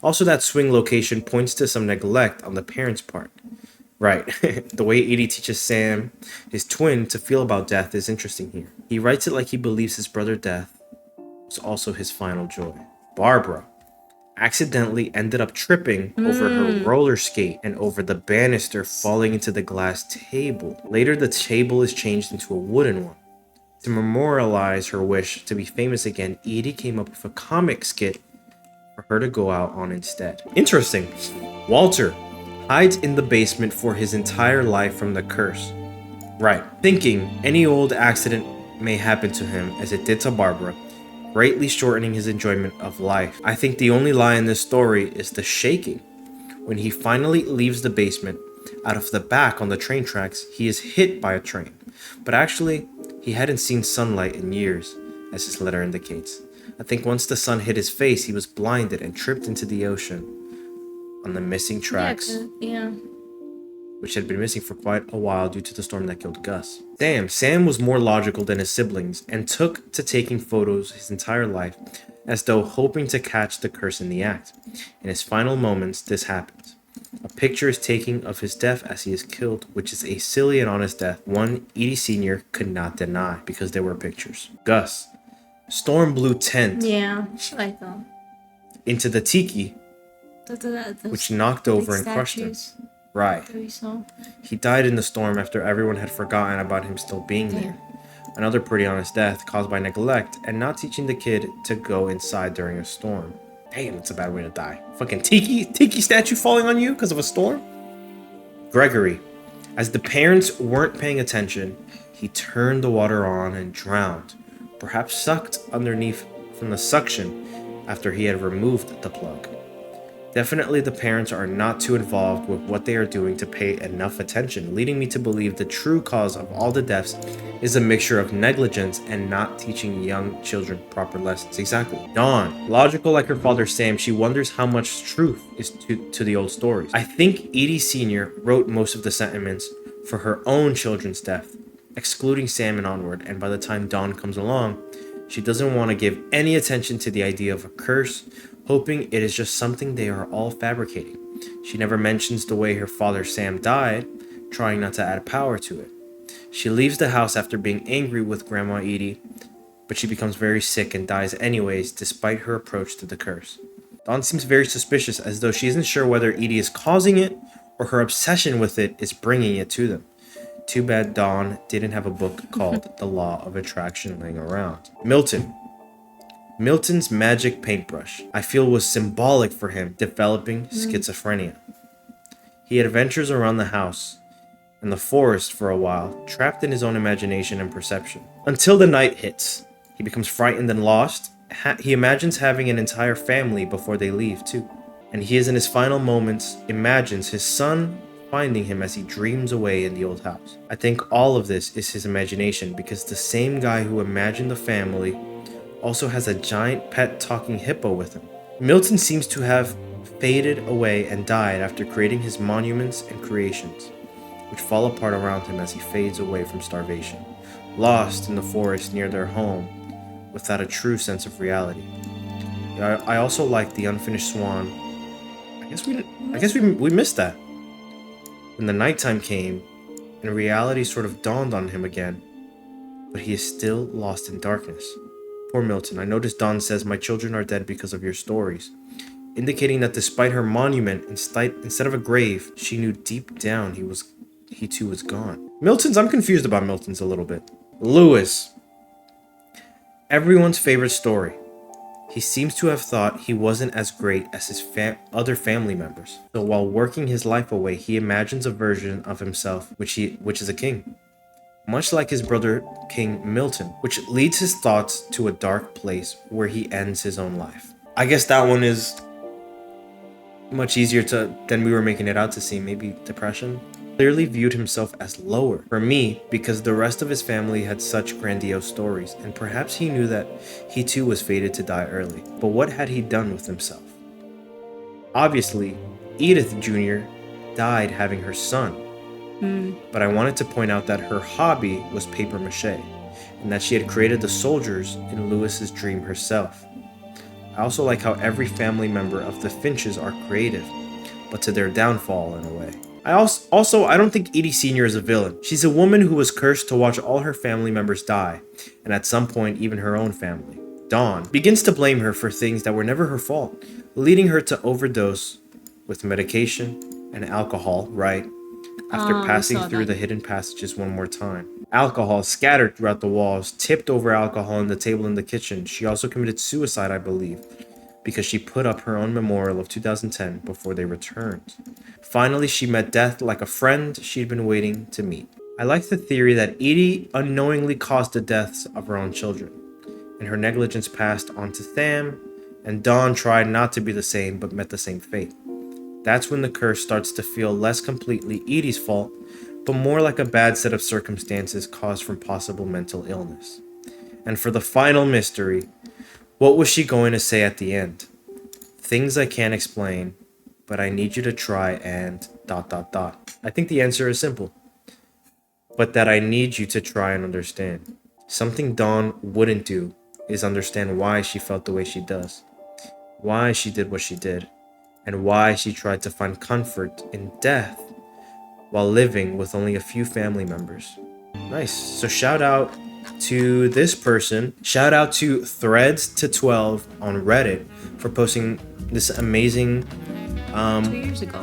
Also, that swing location points to some neglect on the parents' part. Right, the way Edie teaches Sam, his twin, to feel about death is interesting here. He writes it like he believes his brother's death was also his final joy. Barbara accidentally ended up tripping over her roller skate and over the banister, falling into the glass table. Later, the table is changed into a wooden one. To memorialize her wish to be famous again, Edie came up with a comic skit for her to go out on instead. Interesting. Walter hides in the basement for his entire life from the curse. Right, thinking any old accident may happen to him as it did to Barbara, greatly shortening his enjoyment of life. I think the only lie in this story is the shaking. When he finally leaves the basement, out of the back on the train tracks, he is hit by a train. But actually, he hadn't seen sunlight in years, as his letter indicates. I think once the sun hit his face, he was blinded and tripped into the ocean on the missing tracks. Yeah. Which had been missing for quite a while due to the storm that killed Gus. Sam was more logical than his siblings and took to taking photos his entire life as though hoping to catch the curse in the act. In his final moments, this happens. A picture is taken of his death as he is killed, which is a silly and honest death, one Edie Sr. could not deny because there were pictures. Gus, storm blew tent like that. into the tiki, which knocked over and crushed him. Right. He died in the storm after everyone had forgotten about him still being there. Another pretty honest death caused by neglect and not teaching the kid to go inside during a storm. Damn, it's a bad way to die. Fucking tiki statue falling on you because of a storm? Gregory, as the parents weren't paying attention, he turned the water on and drowned, perhaps sucked underneath from the suction after he had removed the plug. Definitely the parents are not too involved with what they are doing to pay enough attention, leading me to believe the true cause of all the deaths is a mixture of negligence and not teaching young children proper lessons. Exactly. Dawn, logical like her father Sam, she wonders how much truth is to the old stories. I think Edie Sr. wrote most of the sentiments for her own children's death, excluding Sam and onward, and by the time Dawn comes along, she doesn't want to give any attention to the idea of a curse, hoping it is just something they are all fabricating. She never mentions the way her father Sam died, trying not to add power to it. She leaves the house after being angry with Grandma Edie, but she becomes very sick and dies anyways despite her approach to the curse. Dawn seems very suspicious, as though she isn't sure whether Edie is causing it or her obsession with it is bringing it to them. Too bad Dawn didn't have a book called The Law of Attraction laying around. Milton's magic paintbrush, I feel, was symbolic for him developing schizophrenia. He adventures around the house and the forest for a while, trapped in his own imagination and perception. Until the night hits, he becomes frightened and lost. He imagines having an entire family before they leave too. And he is in his final moments, imagines his son finding him as he dreams away in the old house. I think all of this is his imagination, because the same guy who imagined the family also has a giant pet talking hippo with him. Milton seems to have faded away and died after creating his monuments and creations, which fall apart around him as he fades away from starvation, lost in the forest near their home without a true sense of reality. I also like the unfinished swan. I guess we missed that. When the nighttime came and reality sort of dawned on him again, but he is still lost in darkness. Poor Milton. I noticed Dawn says, "My children are dead because of your stories," indicating that despite her monument, instead of a grave, she knew deep down he too was gone. I'm confused about Milton's a little bit. Lewis. Everyone's favorite story. He seems to have thought he wasn't as great as his other family members. So while working his life away, he imagines a version of himself which is a king. Much like his brother King Milton, which leads his thoughts to a dark place where he ends his own life. I guess that one is much easier than we were making it out to seem. Maybe depression. clearly viewed himself as lower. For me, because the rest of his family had such grandiose stories, and perhaps he knew that he too was fated to die early. But what had he done with himself? Obviously, Edith Jr. died having her son. But I wanted to point out that her hobby was paper mache, and that she had created the soldiers in Lewis's dream herself. I also like how every family member of the Finches are creative, but to their downfall in a way. I don't think Edie Sr. is a villain. She's a woman who was cursed to watch all her family members die, and at some point even her own family. Dawn begins to blame her for things that were never her fault, leading her to overdose with medication and alcohol, right? After passing through the hidden passages one more time. Alcohol scattered throughout the walls, tipped over alcohol on the table in the kitchen. She also committed suicide, I believe, because she put up her own memorial of 2010 before they returned. Finally, she met death like a friend she'd been waiting to meet. I like the theory that Edie unknowingly caused the deaths of her own children, and her negligence passed on to Tham, and Dawn tried not to be the same but met the same fate. That's when the curse starts to feel less completely Edie's fault, but more like a bad set of circumstances caused from possible mental illness. And for the final mystery, what was she going to say at the end? Things I can't explain, but I need you to try and ... I think the answer is simple. But that I need you to try and understand. Something Dawn wouldn't do is understand why she felt the way she does, why she did what she did, and why she tried to find comfort in death while living with only a few family members. Nice. So shout out to this person. Shout out to Threads212 on Reddit for posting this amazing 2 years ago.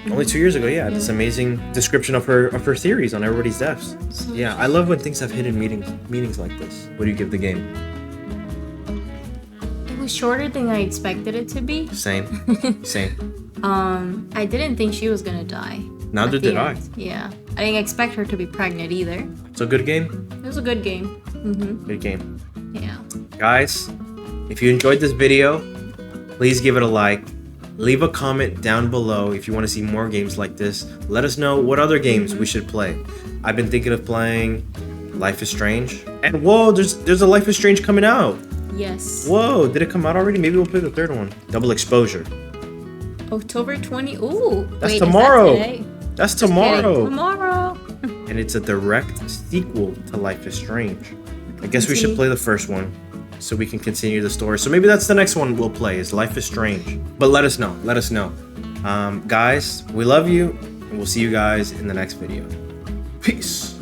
Only 2 years ago, yeah. This amazing description of her theories on everybody's deaths. Yeah, I love when things have hidden meanings like this. What do you give the game? It was shorter than I expected it to be. Same. I didn't think she was gonna die. Neither did I. Yeah. I didn't expect her to be pregnant either. It's a good game. It was a good game. Good game. Yeah. Guys, if you enjoyed this video, please give it a like. Leave a comment down below if you want to see more games like this. Let us know what other games we should play. I've been thinking of playing Life is Strange. And whoa, there's a Life is Strange coming out. Yes. Whoa, did it come out already? Maybe we'll play the third one. Double Exposure. October 20. Ooh. That's wait, tomorrow. Is that today? That's tomorrow. Tomorrow. And it's a direct sequel to Life is Strange. I guess we should play the first one so we can continue the story. So maybe that's the next one we'll play, is Life is Strange. But let us know. Guys, we love you, and we'll see you guys in the next video. Peace.